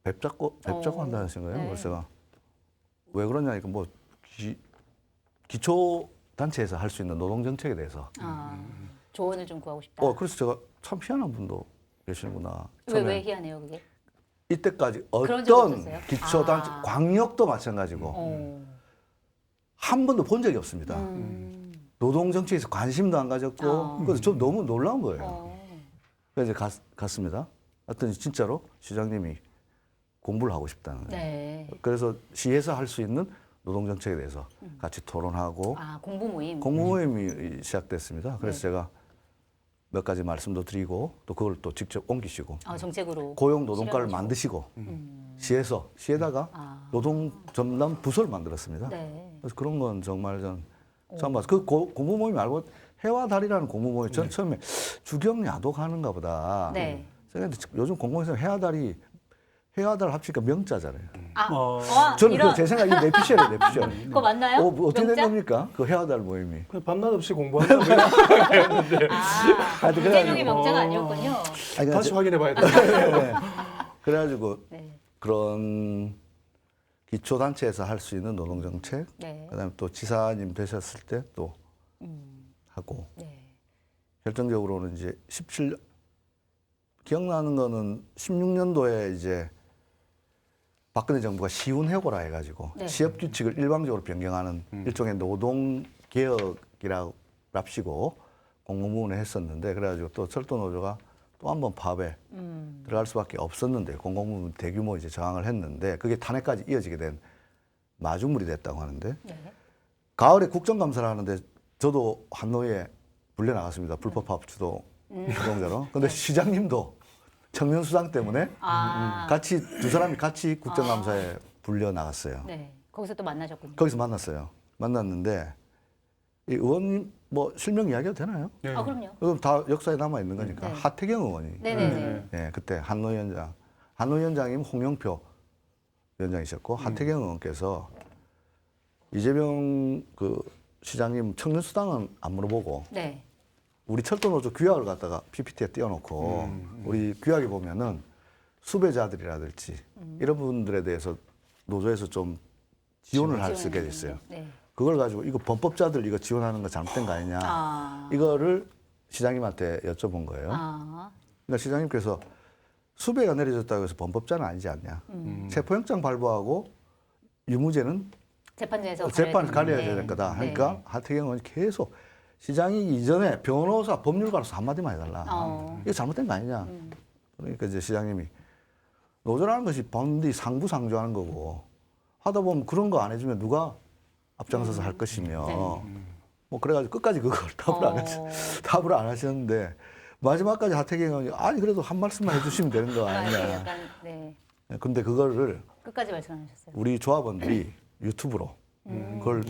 뵙자고 한다는 거예요. 네. 그래서 제가 왜 그러냐니까 뭐 기초 단체에서 할 수 있는 노동 정책에 대해서. 조언을 좀 구하고 싶다. 그래서 제가 참 희한한 분도 계시는구나. 왜 희한해요 그게? 이때까지 그런 적 어떤 없었어요? 기초 단체, 광역도 마찬가지고 한 번도 본 적이 없습니다. 노동 정책에서 관심도 안 가졌고, 그래서 좀 너무 놀라운 거예요. 그래서 이제 갔습니다. 하여튼 진짜로 시장님이 공부를 하고 싶다는 거예요. 네. 그래서 시에서 할 수 있는 노동 정책에 대해서 같이 토론하고 공부 모임. 공부 모임이 시작됐습니다. 그래서 제가 몇 가지 말씀도 드리고 또 그걸 또 직접 옮기시고 정책으로. 고용 노동과를 실현하시고. 만드시고 시에다가 노동 전담 부서를 만들었습니다. 네. 그래서 그런 건 정말 전 처음 봤어요. 그 공부 모임 말고 해와 달이라는 공부 모임 전 처음에 주경 야독 하는가 보다. 네. 생각했는데 요즘 공공에서 해와 달이 해와 달 합치니까 명자잖아요. 저는 이런. 제 생각이 내피셜이에요, 내피셜. 그거 맞나요? 뭐 어떻게 된 명자? 겁니까? 그 해와 달 모임이. 그냥 밤낮 없이 공부한다고 이재명의 명자가 아니었군요. 다시 확인해 봐야 돼. 네. 그래가지고 네. 그런 기초단체에서 할 수 있는 노동정책, 네. 그다음에 또 지사님 되셨을 때 또 하고 네. 결정적으로는 이제 17년 기억나는 거는 16년도에 이제 박근혜 정부가 시운해고라 해가지고 네. 취업 규칙을 일방적으로 변경하는 일종의 노동 개혁이랍시고 공공부문을 했었는데 그래가지고 또 철도노조가 또 한 번 파업에 들어갈 수밖에 없었는데 공공부문 대규모 이제 저항을 했는데 그게 탄핵까지 이어지게 된 마중물이 됐다고 하는데 네. 가을에 국정감사를 하는데 저도 한노위에 불려 나갔습니다. 불법 파업 주도 노동자로. 근데 시장님도 청년수당 때문에 같이 두 사람이 같이 국정감사에 불려 나갔어요. 네. 거기서 또 만나셨군요. 거기서 만났어요. 만났는데 이 의원님 뭐 실명 이야기해도 되나요? 네. 그럼요. 그럼 다 역사에 남아 있는 거니까 네. 하태경 의원이 네네네. 예, 그때 한노 위원장님 홍영표 위원장이셨고 하태경 의원께서 이재명 그 시장님 청년수당은 안 물어보고 네. 우리 철도노조 규약을 갖다가 PPT에 띄워놓고 우리 규약에 보면은 수배자들이라든지 이런 분들에 대해서 노조에서 좀 지원을 할 수 있게 됐어요. 네. 그걸 가지고 이거 범법자들 이거 지원하는 거 잘못된 거 아니냐. 이거를 시장님한테 여쭤본 거예요. 그러니까 시장님께서 수배가 내려졌다고 해서 범법자는 아니지 않냐. 체포영장 발부하고 유무죄는 재판에서 재판을 가려야 되는데. 될 거다. 네. 그러니까 하태경은 계속 시장이기 이전에 변호사, 법률가로서 한마디만 해달라. 이거 잘못된 거 아니냐. 그러니까 이제 시장님이 노조라는 것이 본디 상부상조하는 거고 하다 보면 그런 거 안 해주면 누가 앞장서서 할 것이며 뭐 그래가지고 끝까지 그걸 답을 안 하셨는데 마지막까지 하태경은 아니 그래도 한 말씀만 해주시면 되는 거 아니냐. 약간 네. 근데 그거를 끝까지 말씀하셨어요. 우리 조합원들이 유튜브로 그걸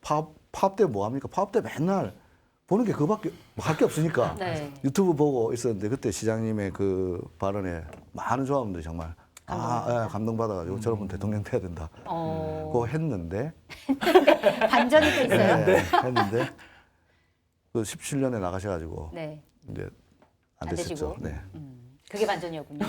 파업 때 뭐합니까? 파업 때 맨날 보는 게 그거밖에 할 게 없으니까 네. 유튜브 보고 있었는데 그때 시장님의 그 발언에 많은 조합원들이 정말 감동받아가지고 저러면 대통령 돼야 된다. 그거 했는데 반전이 또 있어요. 네, 했는데 그 17년에 나가셔가지고 네. 이제 안 안 됐었죠. 되시고. 네. 그게 반전이었군요.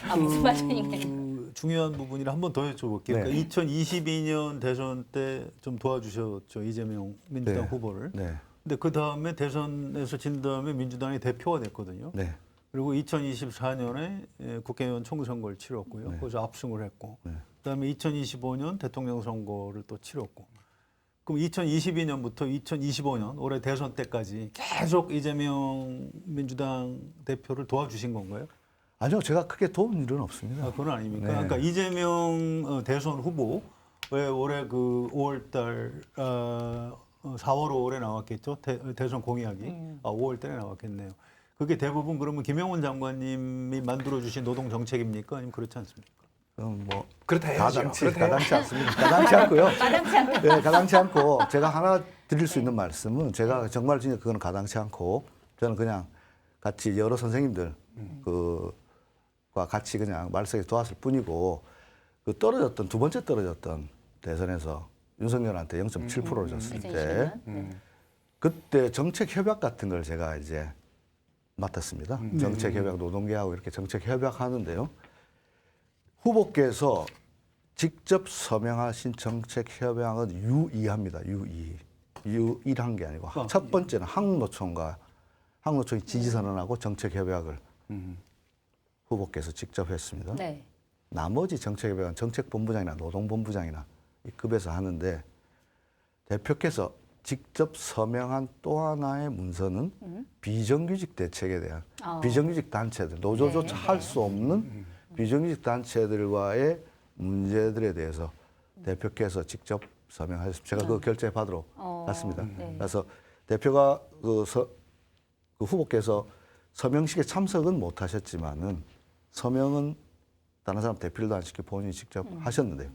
아, 무슨 반전인가요? 중요한 부분이라 한 번 더 여쭤볼게요. 네. 그러니까 2022년 대선 때 좀 도와주셨죠, 이재명 민주당 네. 후보를. 네. 근데 그 다음에 대선에서 진 다음에 민주당이 대표가 됐거든요. 네. 그리고 2024년에 국회의원 총선거를 치렀고요. 네. 거기서 압승을 했고, 네. 그다음에 2025년 대통령 선거를 또 치렀고, 그럼 2022년부터 2025년 올해 대선 때까지 계속 이재명 민주당 대표를 도와주신 건가요? 아니요, 제가 크게 도운 일은 없습니다. 아, 그건 아닙니까? 네. 그러니까 이재명 대선 후보 왜 올해 그 5월달 4월 5월에 나왔겠죠? 대선 공약이 5월달에 나왔겠네요. 그게 대부분 그러면 김영원 장관님이 만들어주신 노동 정책입니까? 아니면 그렇지 않습니까? 그럼 뭐 그렇다 해야죠. 가당치 않습니다. 가당치 않고요. 마당치 않고. 네, 가당치 않고 제가 하나 드릴 수 있는 말씀은 제가 정말 진짜 그건 가당치 않고 저는 그냥 같이 여러 선생님들 그과 같이 그냥 말석에 도왔을 뿐이고 그 떨어졌던 두 번째 떨어졌던 대선에서 윤석열한테 0.7%를 줬을 때 2020년. 네. 그때 정책 협약 같은 걸 제가 이제 맡았습니다. 정책 협약 노동계하고 이렇게 정책 협약하는데요. 후보께서 직접 서명하신 정책 협약은 유의합니다. 유의한 게 아니고 첫 번째는 한국노총이 지지선언하고 정책 협약을 후보께서 직접 했습니다. 네. 나머지 정책 협약은 정책본부장이나 노동본부장이나 이 급에서 하는데 대표께서 직접 서명한 또 하나의 문서는 비정규직 대책에 대한 비정규직 단체들 노조조차 네. 할 수 없는 비정규직 단체들과의 문제들에 대해서 대표께서 직접 서명하셨습니다. 제가 그 결재 받으러 갔습니다. 네. 그래서 대표가 그 후보께서 서명식에 참석은 못 하셨지만은 서명은 다른 사람 대필도 안 시켜 본인이 직접 하셨는데요.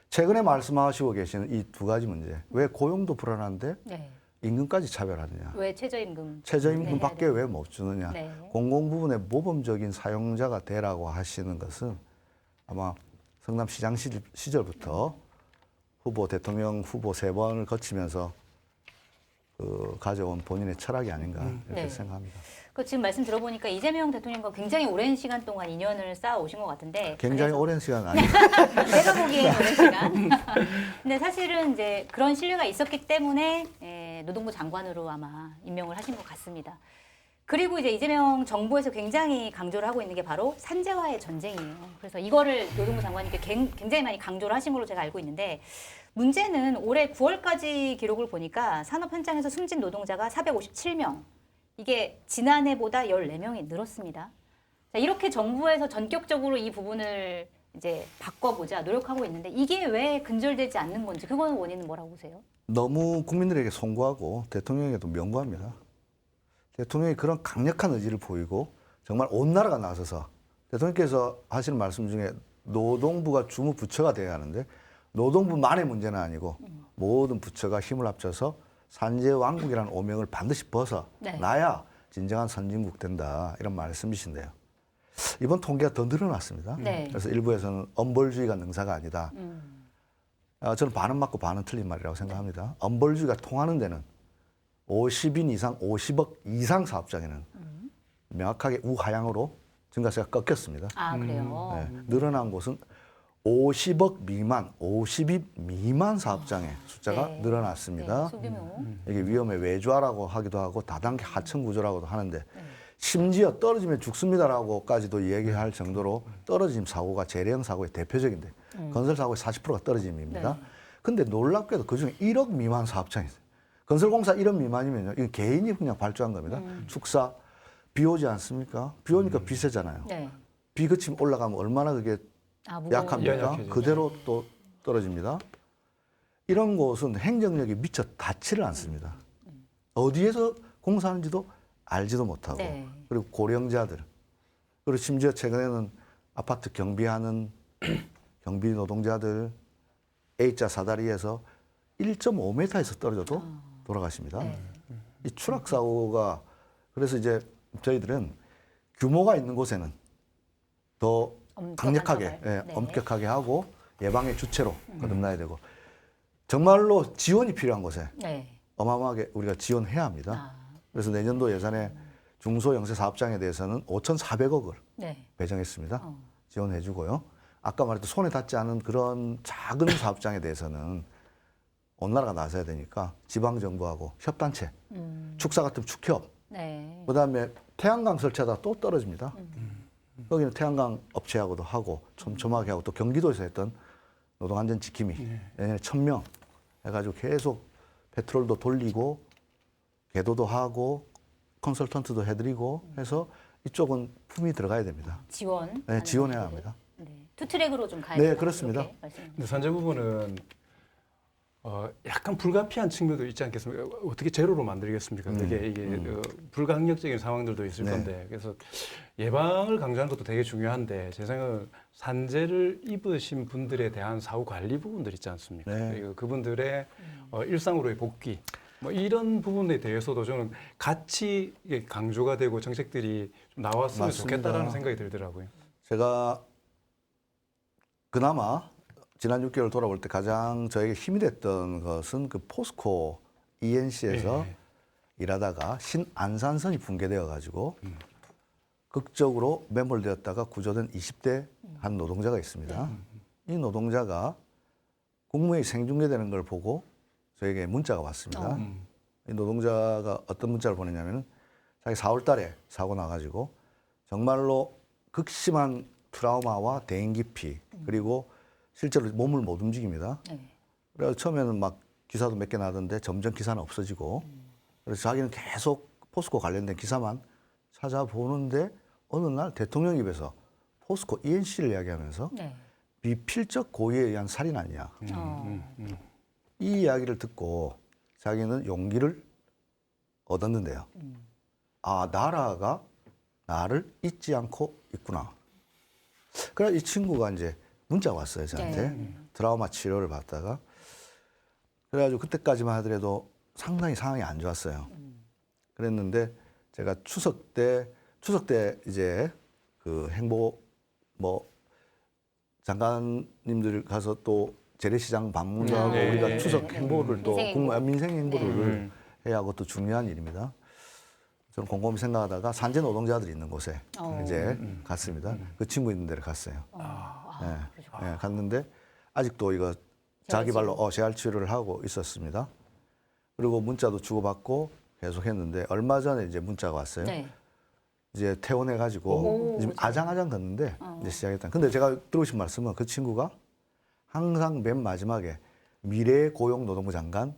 최근에 말씀하시고 계시는 이 두 가지 문제. 왜 고용도 불안한데 네. 임금까지 차별하느냐. 왜 최저임금? 최저임금밖에 네, 왜 못 주느냐. 네. 공공 부분의 모범적인 사용자가 되라고 하시는 것은 아마 성남시장 시절부터 대통령 후보 3번을 거치면서 가져온 본인의 철학이 아닌가 이렇게 네. 생각합니다. 그 지금 말씀 들어보니까 이재명 대통령과 굉장히 오랜 시간 동안 인연을 쌓아 오신 것 같은데. 굉장히 그래서 오랜 시간 아니에요. 내가 보기엔 오랜 시간. 근데 사실은 이제 그런 신뢰가 있었기 때문에 노동부 장관으로 아마 임명을 하신 것 같습니다. 그리고 이제 이재명 정부에서 굉장히 강조를 하고 있는 게 바로 산재와의 전쟁이에요. 그래서 이거를 노동부 장관님께 굉장히 많이 강조를 하신 걸로 제가 알고 있는데 문제는 올해 9월까지 기록을 보니까 산업 현장에서 숨진 노동자가 457명. 이게 지난해보다 14명이 늘었습니다. 자, 이렇게 정부에서 전격적으로 이 부분을 이제 바꿔보자 노력하고 있는데 이게 왜 근절되지 않는 건지 그거는 원인은 뭐라고 보세요? 너무 국민들에게 송구하고 대통령에게도 명구합니다. 대통령이 그런 강력한 의지를 보이고 정말 온 나라가 나서서 대통령께서 하시는 말씀 중에 노동부가 주무 부처가 되어야 하는데 노동부만의 문제는 아니고 모든 부처가 힘을 합쳐서 산재왕국이라는 오명을 반드시 벗어나야 진정한 선진국 된다 이런 말씀이신데요. 이번 통계가 더 늘어났습니다. 네. 그래서 일부에서는 엄벌주의가 능사가 아니다. 저는 반은 맞고 반은 틀린 말이라고 생각합니다. 엄벌주의가 통하는 데는 50인 이상, 50억 이상 사업장에는 명확하게 우하향으로 증가세가 꺾였습니다. 아 그래요? 네, 늘어난 곳은 50억 미만, 50인 미만 사업장의 숫자가 네. 늘어났습니다. 네, 소규모. 이게 위험의 외주화라고 하기도 하고 다단계 하청 구조라고도 하는데 심지어 떨어지면 죽습니다라고까지도 얘기할 정도로 떨어짐 사고가 재래형 사고의 대표적인데 건설 사고의 40%가 떨어짐입니다. 네. 근데 놀랍게도 그중에 1억 미만 사업장이 있어요. 건설공사 1억 미만이면요. 이거 개인이 그냥 발주한 겁니다. 축사 비 오지 않습니까? 비 오니까 비세잖아요. 네. 비 그치면 올라가면 얼마나 그게 무거운 약합니까? 연약해지죠. 그대로 또 떨어집니다. 이런 곳은 행정력이 미처 닿지를 않습니다. 어디에서 공사하는지도 알지도 못하고 네. 그리고 고령자들 그리고 심지어 최근에는 아파트 경비하는 경비 노동자들 A자 사다리에서 1.5m에서 떨어져도 돌아가십니다. 네. 이 추락 사고가 그래서 이제 저희들은 규모가 있는 곳에는 더 엄격한 강력하게, 처벌. 예, 네. 엄격하게 하고 예방의 주체로 거듭나야 되고 정말로 지원이 필요한 곳에 네. 어마어마하게 우리가 지원해야 합니다. 아, 그래서 내년도 예산에 중소 영세 사업장에 대해서는 5,400억을 네. 배정했습니다. 어. 지원해주고요. 아까 말했던 손에 닿지 않은 그런 작은 사업장에 대해서는 온 나라가 나서야 되니까 지방 정부하고 협단체, 축사 같은 축협, 네. 그다음에 태양광 설치하다 또 떨어집니다. 여기는 태양광 업체하고도 하고 촘촘하게 하고 또 경기도에서 했던 노동안전 지킴이 1,000명 해가지고 계속 페트롤도 돌리고 계도도 하고 컨설턴트도 해드리고 해서 이쪽은 품이 들어가야 됩니다. 지원. 네, 지원해야 합니다. 네. 투트랙으로 좀 가야 네, 된다, 그렇습니다. 이렇게 말씀해 근데 산재 부분은 약간 불가피한 측면도 있지 않겠습니까? 어떻게 제로로 만들겠습니까? 이게 불가항력적인 상황들도 있을 네. 건데 그래서 예방을 강조하는 것도 되게 중요한데 제 생각은 산재를 입으신 분들에 대한 사후 관리 부분들 있지 않습니까? 네. 그리고 그분들의 일상으로의 복귀 뭐 이런 부분에 대해서도 저는 같이 이게 강조가 되고 정책들이 좀 나왔으면 맞습니다. 좋겠다라는 생각이 들더라고요. 제가 그나마 지난 6개월 돌아볼 때 가장 저에게 힘이 됐던 것은 그 포스코 ENC에서 예. 일하다가 신안산선이 붕괴되어 가지고 극적으로 매몰되었다가 구조된 20대 한 노동자가 있습니다. 이 노동자가 국무회의 생중계되는 걸 보고 저에게 문자가 왔습니다. 이 노동자가 어떤 문자를 보냈냐면 자기 4월 달에 사고 나가지고 정말로 극심한 트라우마와 대인 기피 그리고 실제로 몸을 못 움직입니다. 네. 그래서 처음에는 막 기사도 몇 개 나던데 점점 기사는 없어지고 그래서 자기는 계속 포스코 관련된 기사만 찾아보는데 어느 날 대통령 입에서 포스코 ENC를 이야기하면서 네. 비필적 고의에 의한 살인 아니냐. 이 이야기를 듣고 자기는 용기를 얻었는데요. 아, 나라가 나를 잊지 않고 있구나. 그래 이 친구가 이제 문자가 왔어요, 저한테. 네. 드라마 치료를 받다가. 그래가지고 그때까지만 하더라도 상당히 상황이 안 좋았어요. 그랬는데 제가 추석 때 이제 그 행보 뭐 장관님들 가서 또 재래시장 방문도 하고 네. 우리가 네. 추석 행보를 또 민생 행보를 네. 해야 하고 또 중요한 일입니다. 저는 곰곰이 생각하다가 산재 노동자들이 있는 곳에 이제 갔습니다. 그 친구 있는 데를 갔어요. 네. 갔는데 아직도 이거 자기 발로 재활 치료를 하고 있었습니다. 그리고 문자도 주고받고 계속 했는데 얼마 전에 이제 문자가 왔어요. 네. 이제 퇴원해가지고 지금 아장아장 걷는데 이제 시작했다. 근데 제가 들으신 말씀은 그 친구가 항상 맨 마지막에 미래 고용노동부 장관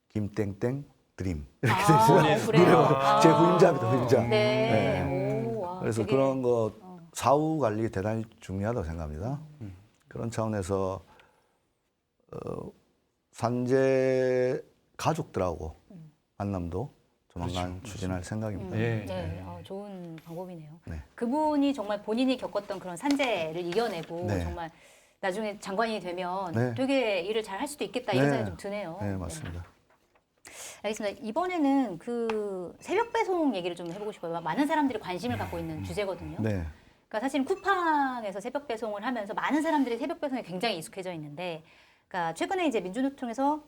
김땡땡 드림 이렇게 돼 있어요. 그래요? 제 후임자입니다, 후임자. 네. 오, 와, 그래서 되게- 그런 거 사후 관리 대단히 중요하다고 생각합니다. 그런 차원에서 산재 가족들하고 만남도 조만간 추진할 생각입니다. 예. 네, 좋은 방법이네요. 네. 그분이 정말 본인이 겪었던 그런 산재를 이겨내고 네. 정말 나중에 장관이 되면 네. 되게 일을 잘 할 수도 있겠다 이런 네. 생각이 좀 드네요. 네, 맞습니다. 알겠습니다. 이번에는 그 새벽 배송 얘기를 좀 해보고 싶어요. 많은 사람들이 관심을 갖고 있는 주제거든요. 네. 그러니까 사실 쿠팡에서 새벽 배송을 하면서 많은 사람들이 새벽 배송에 굉장히 익숙해져 있는데, 그러니까 최근에 이제 민주노총에서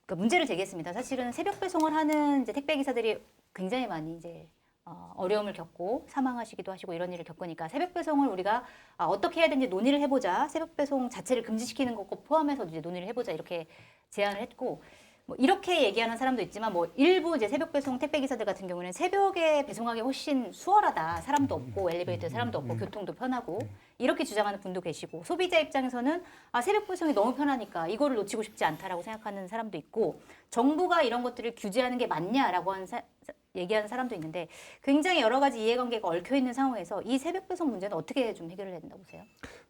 그 문제를 제기했습니다. 사실은 새벽 배송을 하는 이제 택배 기사들이 굉장히 많이 이제 어려움을 겪고 사망하시기도 하시고 이런 일을 겪으니까 새벽 배송을 우리가 어떻게 해야 되는지 논의를 해보자. 새벽 배송 자체를 금지시키는 것과 포함해서 이제 논의를 해보자 이렇게 제안을 했고. 뭐 이렇게 얘기하는 사람도 있지만 뭐 일부 이제 새벽 배송 택배 기사들 같은 경우는 새벽에 배송하기 훨씬 수월하다. 사람도 없고 엘리베이터에 사람도 없고 교통도 편하고 이렇게 주장하는 분도 계시고 소비자 입장에서는 새벽 배송이 너무 편하니까 이거를 놓치고 싶지 않다라고 생각하는 사람도 있고 정부가 이런 것들을 규제하는 게 맞냐라고 얘기하는 사람도 있는데 굉장히 여러 가지 이해관계가 얽혀 있는 상황에서 이 새벽 배송 문제는 어떻게 좀 해결을 된다고 보세요?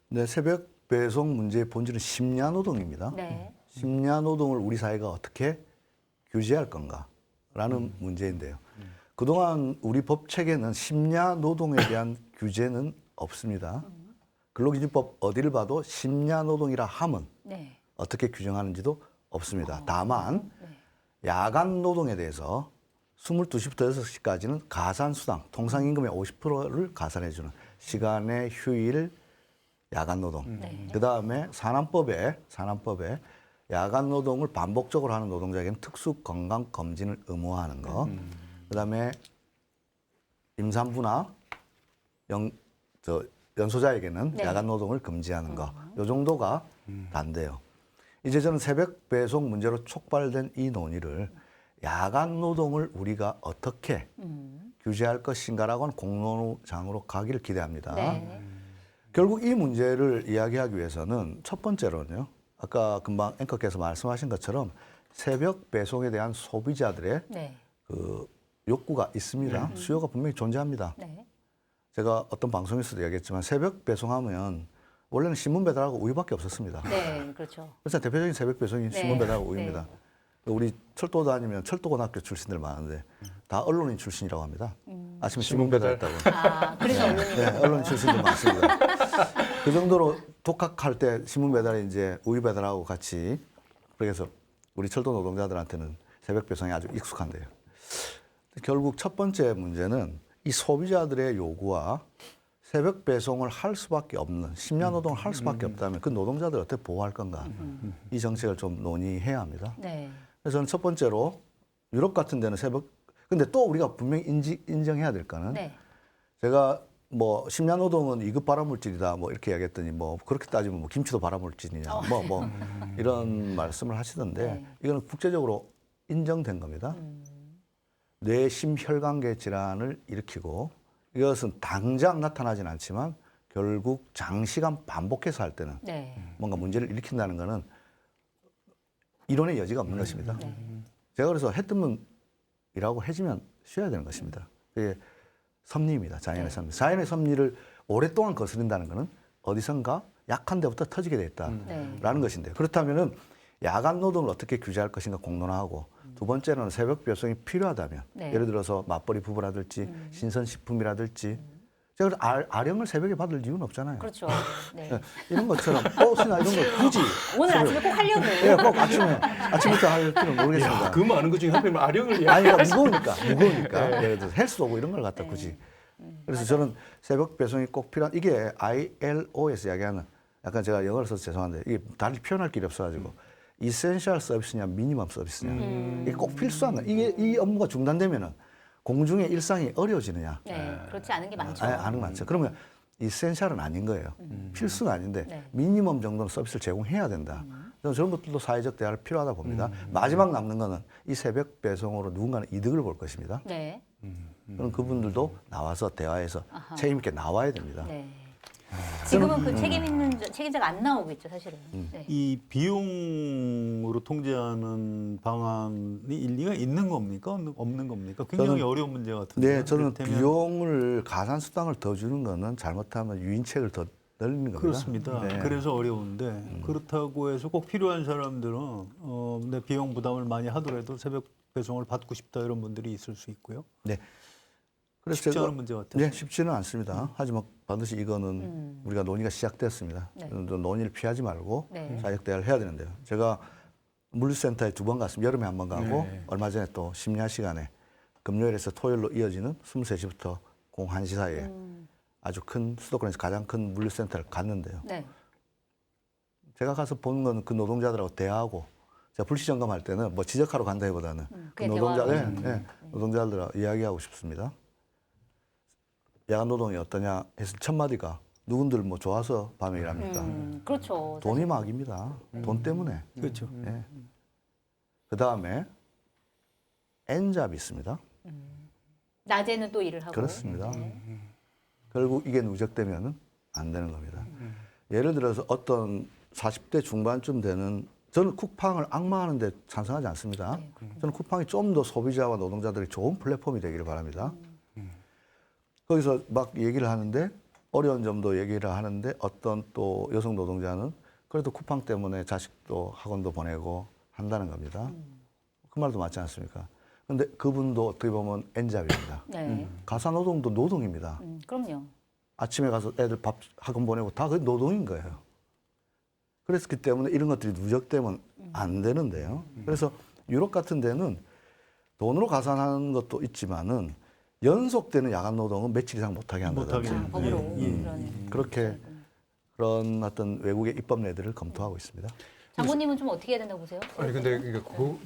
네, 새벽 배송 문제의 본질은 심야 노동입니다. 네. 심야 노동을 우리 사회가 어떻게 규제할 건가라는 문제인데요. 그동안 우리 법 체계는 심야 노동에 대한 규제는 없습니다. 근로기준법 어디를 봐도 심야 노동이라 함은 네. 어떻게 규정하는지도 없습니다. 다만 야간 노동에 대해서 22시부터 6시까지는 가산수당, 통상임금의 50%를 가산해주는 시간의 휴일, 야간 노동. 네. 그다음에 산안법에 야간 노동을 반복적으로 하는 노동자에게는 특수 건강 검진을 의무화하는 거. 그다음에 임산부나 연소자에게는 네. 야간 노동을 금지하는 거. 요 정도가 다인데요. 이제 저는 새벽 배송 문제로 촉발된 이 논의를 야간 노동을 우리가 어떻게 규제할 것인가라고 하는 공론장으로 가기를 기대합니다. 네. 결국 이 문제를 이야기하기 위해서는 첫 번째로는요. 아까 금방 앵커께서 말씀하신 것처럼 새벽 배송에 대한 소비자들의 네. 그 욕구가 있습니다. 수요가 분명히 존재합니다. 네. 제가 어떤 방송에서도 이야기했지만 새벽 배송하면 원래는 신문 배달하고 우유밖에 없었습니다. 네, 그렇죠. 그래서 대표적인 새벽 배송이 네. 신문 배달하고 우유입니다. 우리 철도 다니면 철도고등학교 출신들 많은데 다 언론인 출신이라고 합니다. 아침에 신문 배달했다고. 그래서 언론이 네, 언론인 출신도 많습니다. 그 정도로 독학할 때 신문 배달에 이제 우유 배달하고 같이 그래서 우리 철도 노동자들한테는 새벽 배송이 아주 익숙한데요. 결국 첫 번째 문제는 이 소비자들의 요구와 새벽 배송을 할 수밖에 없는 심야 노동을 할 수밖에 없다면 그 노동자들을 어떻게 보호할 건가 이 정책을 좀 논의해야 합니다. 네. 그래서 저는 첫 번째로 유럽 같은 데는 새벽 근데 또 우리가 분명히 인정해야 될 거는 네. 제가 뭐 심야 노동은 2급 발암물질이다 뭐 이렇게 이야기했더니 뭐 그렇게 따지면 뭐 김치도 발암물질이냐 뭐 이런 말씀을 하시던데 네. 이거는 국제적으로 인정된 겁니다. 뇌심혈관계 질환을 일으키고 이것은 당장 나타나진 않지만 결국 장시간 반복해서 할 때는 네. 뭔가 문제를 일으킨다는 것은 이론의 여지가 없는 것입니다. 네. 제가 그래서 해 뜨면 일하고 해지면 쉬어야 되는 것입니다. 그게 섭리입니다. 자연의 섭리. 자연의 섭리를 오랫동안 거스른다는 것은 어디선가 약한 데부터 터지게 돼 있다라는 것인데 그렇다면은 야간 노동을 어떻게 규제할 것인가 공론화하고 두 번째는 새벽 배송이 필요하다면 네. 예를 들어서 맞벌이 부부라든지 신선식품이라든지 제가 아령을 새벽에 받을 이유는 없잖아요. 그렇죠. 네. 이런 것처럼 버스나 이런 거 굳이 오늘 아침에 꼭 하려고. 예, 꼭 아침부터 할 필요는 모르겠습니다. 야, 그 많은 것 중에 하필 아령을 아니, 그러니까 무거우니까. 예를 들어서 헬스도 오고 이런 걸 갖다 굳이. 그래서 저는 새벽 배송이 꼭 필요한, 이게 ILO에서 이야기하는, 약간 제가 영어를 써서 죄송한데, 이게 달리 표현할 길이 없어가지고, 이센셜 서비스냐, 미니멈 서비스냐. 이게 꼭 필수한 거야. 이게, 이 업무가 중단되면은 공중의 일상이 어려워지느냐. 네. 그렇지 않은 게 많죠. 아는 거 많죠. 그러면 이센셜은 아닌 거예요. 필수는 아닌데 네. 미니멈 정도는 서비스를 제공해야 된다. 저는 저런 것들도 사회적 대화를 필요하다 봅니다. 마지막 남는 거는 이 새벽 배송으로 누군가는 이득을 볼 것입니다. 네. 그럼 그분들도 나와서 대화해서 책임 있게 나와야 됩니다. 네. 지금은 그 책임자가 안 나오고 있죠, 사실은. 네. 이 비용으로 통제하는 방안이 일리가 있는 겁니까? 없는 겁니까? 굉장히 어려운 문제 같은데. 네, 저는 비용을 가산수당을 더 주는 거는 잘못하면 유인책을 더 늘리는 겁니다. 그렇습니다. 네. 그래서 어려운데 그렇다고 해서 꼭 필요한 사람들은 내 비용 부담을 많이 하더라도 새벽 배송을 받고 싶다 이런 분들이 있을 수 있고요. 네. 그래서 쉽지 제가 않은 문제 같아요. 네, 쉽지는 않습니다. 하지만 반드시 이거는 우리가 논의가 시작됐습니다. 네. 논의를 피하지 말고 네. 사회적 대화를 해야 되는데요. 제가 물류센터에 2번 갔습니다. 여름에 한 번 가고 네. 얼마 전에 또 심야 시간에 금요일에서 토요일로 이어지는 23시부터 01시 사이에 아주 큰 수도권에서 가장 큰 물류센터를 갔는데요. 네. 제가 가서 본 건 그 노동자들하고 대화하고 제가 불시 점검할 때는 뭐 지적하러 간다기보다는 그 그냥 노동자들, 대화하고 노동자들하고 이야기하고 싶습니다. 야간 노동이 어떠냐 해서 첫 마디가 누군들 뭐 좋아서 밤에 일합니까? 그렇죠. 돈이 막입니다. 돈 때문에. 그렇죠. 예. 그 다음에 N잡이 있습니다. 낮에는 또 일을 하고. 그렇습니다. 결국 이게 누적되면 안 되는 겁니다. 예를 들어서 어떤 40대 중반쯤 되는 저는 쿠팡을 악마하는데 찬성하지 않습니다. 저는 쿠팡이 좀 더 소비자와 노동자들이 좋은 플랫폼이 되기를 바랍니다. 거기서 막 얘기를 하는데 어려운 점도 얘기를 하는데 어떤 또 여성 노동자는 그래도 쿠팡 때문에 자식도 학원도 보내고 한다는 겁니다. 그 말도 맞지 않습니까? 근데 그분도 어떻게 보면 N잡입니다. 네. 가사노동도 노동입니다. 그럼요. 아침에 가서 애들 밥 학원 보내고 다 그 노동인 거예요. 그랬기 때문에 이런 것들이 누적되면 안 되는데요. 그래서 유럽 같은 데는 돈으로 가산하는 것도 있지만은 연속되는 야간 노동은 며칠 이상 못하게 한다든지 아, 법으로. 예. 그러네. 그렇게 그런 어떤 외국의 입법례들을 검토하고 있습니다. 장모님은 좀 어떻게 해야 된다고 보세요? 아니 근데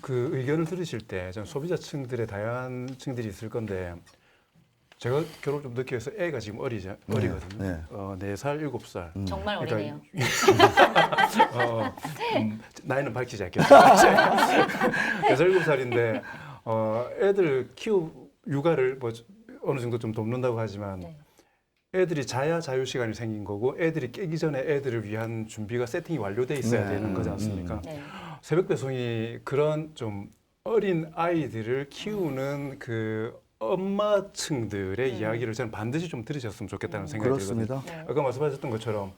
그 의견을 들으실 때 전 소비자층들의 다양한 층들이 있을 건데 제가 결혼 좀 늦게 해서 애가 지금 어리거든요. 네. 4살, 7살. 정말 어리네요. 나이는 밝히지 않겠습니다. 4살, 7살인데 애들 육아를 뭐 어느 정도 좀 돕는다고 하지만 네. 애들이 자야 자유 시간이 생긴 거고 애들이 깨기 전에 애들을 위한 준비가 세팅이 완료돼 있어야 네. 되는 거지 않습니까? 네. 새벽 배송이 그런 좀 어린 아이들을 키우는 그 엄마층들의 이야기를 저는 반드시 좀 들으셨으면 좋겠다는 생각이 그렇습니다. 들거든요. 아까 말씀하셨던 것처럼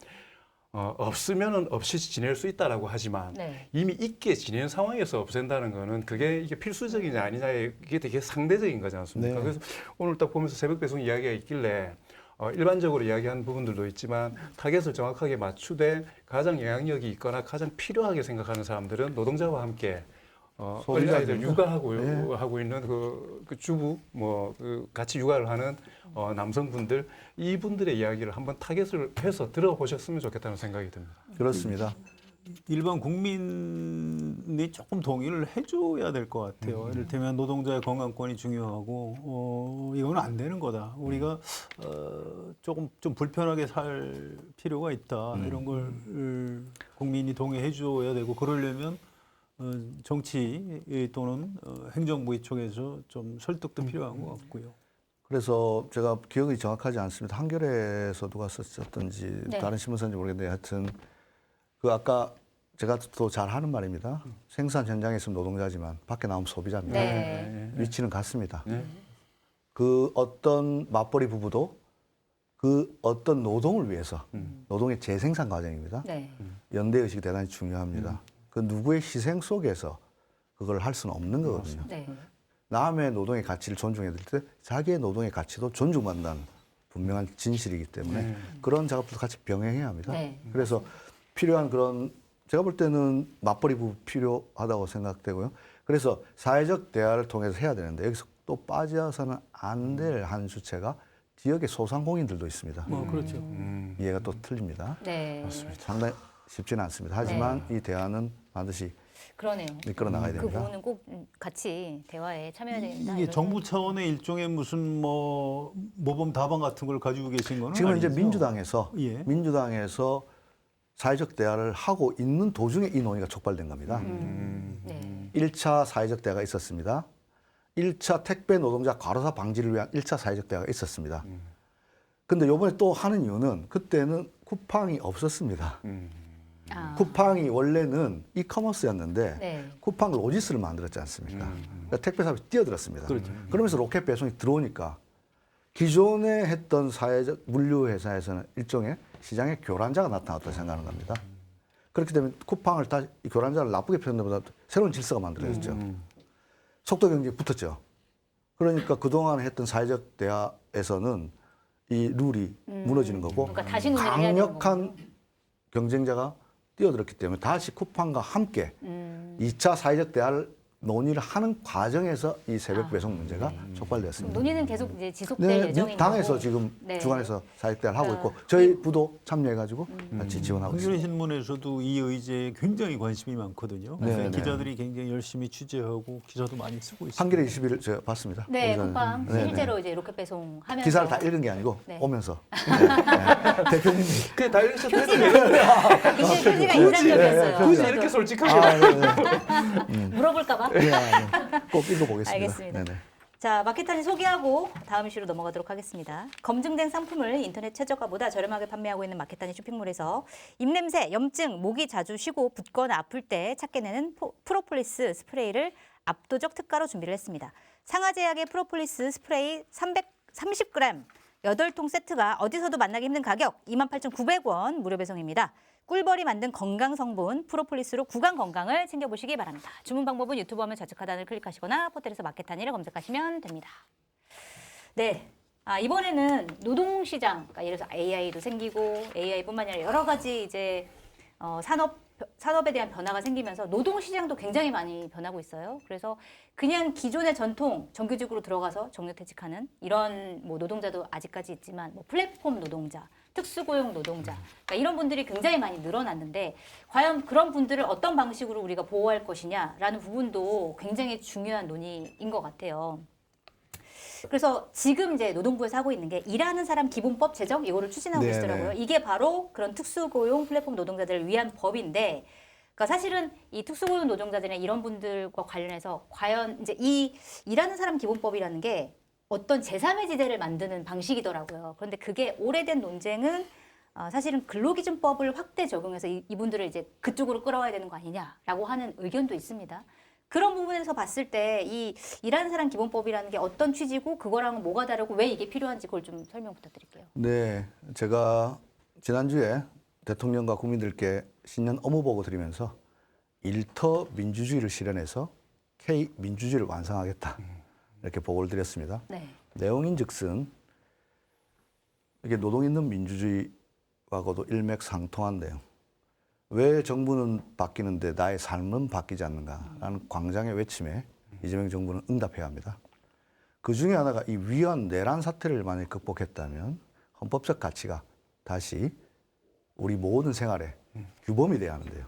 없으면은 없이 지낼 수 있다라고 하지만 네. 이미 있게 지내는 상황에서 없앤다는 거는 이게 필수적이냐 아니냐에 이게 되게 상대적인 거지 않습니까? 네. 그래서 오늘 딱 보면서 새벽 배송 이야기가 있길래 일반적으로 이야기하는 부분들도 있지만 타겟을 정확하게 맞추되 가장 영향력이 있거나 가장 필요하게 생각하는 사람들은 노동자와 함께 어린아이들 육아하고 네. 하고 있는 그 주부 같이 육아를 하는 남성분들 이분들의 이야기를 한번 타겟을 해서 들어보셨으면 좋겠다는 생각이 듭니다. 그렇습니다. 일반 국민이 조금 동의를 해줘야 될 것 같아요. 이를테면 노동자의 건강권이 중요하고 이거는 안 되는 거다. 우리가 조금 좀 불편하게 살 필요가 있다. 이런 걸 국민이 동의해줘야 되고 그러려면 정치 또는 행정부 이쪽에서 좀 설득도 필요한 것 같고요. 그래서 제가 기억이 정확하지 않습니다. 한겨레에서 누가 썼었던지 네. 다른 신문사인지 모르겠는데 하여튼 그 아까 제가 또 잘 하는 말입니다. 생산 현장에 있으면 노동자지만 밖에 나오면 소비자입니다. 네. 위치는 같습니다. 네. 그 어떤 맞벌이 부부도 그 어떤 노동을 위해서 노동의 재생산 과정입니다. 네. 연대의식이 대단히 중요합니다. 그 누구의 희생 속에서 그걸 할 수는 없는 거거든요. 네. 남의 노동의 가치를 존중해야 될 때 자기의 노동의 가치도 존중받는다는 분명한 진실이기 때문에 그런 작업도 같이 병행해야 합니다. 네. 그래서 필요한 그런 제가 볼 때는 맞벌이 부부 필요하다고 생각되고요. 그래서 사회적 대화를 통해서 해야 되는데 여기서 또 빠져서는 안 될 한 주체가 지역의 소상공인들도 있습니다. 그렇죠. 이해가 또 틀립니다. 네. 상당히 쉽지는 않습니다. 하지만 이 대화는 반드시 그러네요. 이끌어 나가야 그 됩니다. 부분은 꼭 같이 대화에 참여해야 된다. 이게 이런 정부 차원의 일종의 무슨 모범 답안 같은 걸 가지고 계신 거는 지금 이제 아니죠? 예. 민주당에서 사회적 대화를 하고 있는 도중에 이 논의가 촉발된 겁니다. 네. 1차 사회적 대화가 있었습니다. 1차 택배 노동자 과로사 방지를 위한 1차 사회적 대화가 있었습니다. 근데 이번에 또 하는 이유는 그때는 쿠팡이 없었습니다. 아. 쿠팡이 원래는 이커머스였는데 네. 쿠팡 로지스를 만들었지 않습니까? 그러니까 택배 사업이 뛰어들었습니다. 그렇죠. 그러면서 로켓 배송이 들어오니까 기존에 했던 사회적 물류 회사에서는 일종의 시장의 교란자가 나타났다고 생각하는 겁니다. 그렇기 때문에 쿠팡을 다시 이 교란자를 나쁘게 표현한 것보다 새로운 질서가 만들어졌죠. 속도 경쟁이 붙었죠. 그러니까 그동안 했던 사회적 대화에서는 이 룰이 무너지는 거고 그러니까 다시 논의를 해야 되는 강력한 경쟁자가 뛰어들었기 때문에 다시 쿠팡과 함께 2차 사회적 대화를 논의를 하는 과정에서 이 새벽 배송 문제가 촉발되었습니다. 논의는 계속 이제 지속될 네, 예정인 당에서 거고. 지금 네. 주관해서 사회적 대화를 하고 있고 저희 부도 참여해가지고 같이 지원하고 있습니다. 한겨레신문에서도 이 의제에 굉장히 관심이 많거든요. 네, 그래서 네. 기자들이 굉장히 열심히 취재하고 기사도 많이 쓰고 있습니다. 한겨레 21을 제가 봤습니다. 네, 오전에. 쿠팡 네, 네. 실제로 이제 로켓 배송하면서 기사를 다 읽은 게 아니고 네. 오면서 네. 대표님이 그게 다 읽으셨다는 굉장히 표지가 인상적이었어요. 굳이 이렇게 솔직하게 아, 네, 네. 물어볼까봐. 네, 꼭 읽어보겠습니다. 알겠습니다. 네네. 자, 마케탄이 소개하고 다음 이슈로 넘어가도록 하겠습니다. 검증된 상품을 인터넷 최저가보다 저렴하게 판매하고 있는 마케탄이 쇼핑몰에서 입냄새, 염증, 목이 자주 쉬고 붓거나 아플 때 찾게 되는 프로폴리스 스프레이를 압도적 특가로 준비를 했습니다. 상하제약의 프로폴리스 스프레이 330g 8통 세트가 어디서도 만나기 힘든 가격 28,900원 무료 배송입니다. 꿀벌이 만든 건강 성분 프로폴리스로 구강 건강을 챙겨보시기 바랍니다. 주문 방법은 유튜브 화면 좌측 하단을 클릭하시거나 포털에서 마케탄이를 검색하시면 됩니다. 네, 이번에는 노동시장, 그러니까 예를 들어서 AI도 생기고 AI뿐만 아니라 여러 가지 이제 산업에 대한 변화가 생기면서 노동시장도 굉장히 많이 변하고 있어요. 그래서 그냥 기존의 전통 정규직으로 들어가서 정규퇴직하는 이런 뭐 노동자도 아직까지 있지만 뭐 플랫폼 노동자, 특수고용 노동자 그러니까 이런 분들이 굉장히 많이 늘어났는데 과연 그런 분들을 어떤 방식으로 우리가 보호할 것이냐라는 부분도 굉장히 중요한 논의인 것 같아요. 그래서 지금 이제 노동부에서 하고 있는 게 일하는 사람 기본법 제정 이거를 추진하고 네네. 계시더라고요. 이게 바로 그런 특수고용 플랫폼 노동자들을 위한 법인데, 그러니까 사실은 이 특수고용 노동자들이나 이런 분들과 관련해서 과연 이제 이 일하는 사람 기본법이라는 게 어떤 제3의 지대를 만드는 방식이더라고요. 그런데 그게 오래된 논쟁은 사실은 근로기준법을 확대 적용해서 이분들을 이제 그쪽으로 끌어와야 되는 거 아니냐라고 하는 의견도 있습니다. 그런 부분에서 봤을 때 이 일하는 사람 기본법이라는 게 어떤 취지고 그거랑은 뭐가 다르고 왜 이게 필요한지 그걸 좀 설명 부탁드릴게요. 네, 제가 지난주에 대통령과 국민들께 신년 업무 보고 드리면서 일터 민주주의를 실현해서 K 민주주의를 완성하겠다 이렇게 보고를 드렸습니다. 네. 내용인즉슨 이게 노동 있는 민주주의하고도 일맥상통한데요. 왜 정부는 바뀌는데 나의 삶은 바뀌지 않는가라는 광장의 외침에 이재명 정부는 응답해야 합니다. 그 중에 하나가 이 위헌 내란 사태를 만약에 극복했다면 헌법적 가치가 다시 우리 모든 생활에 규범이 돼야 하는데요.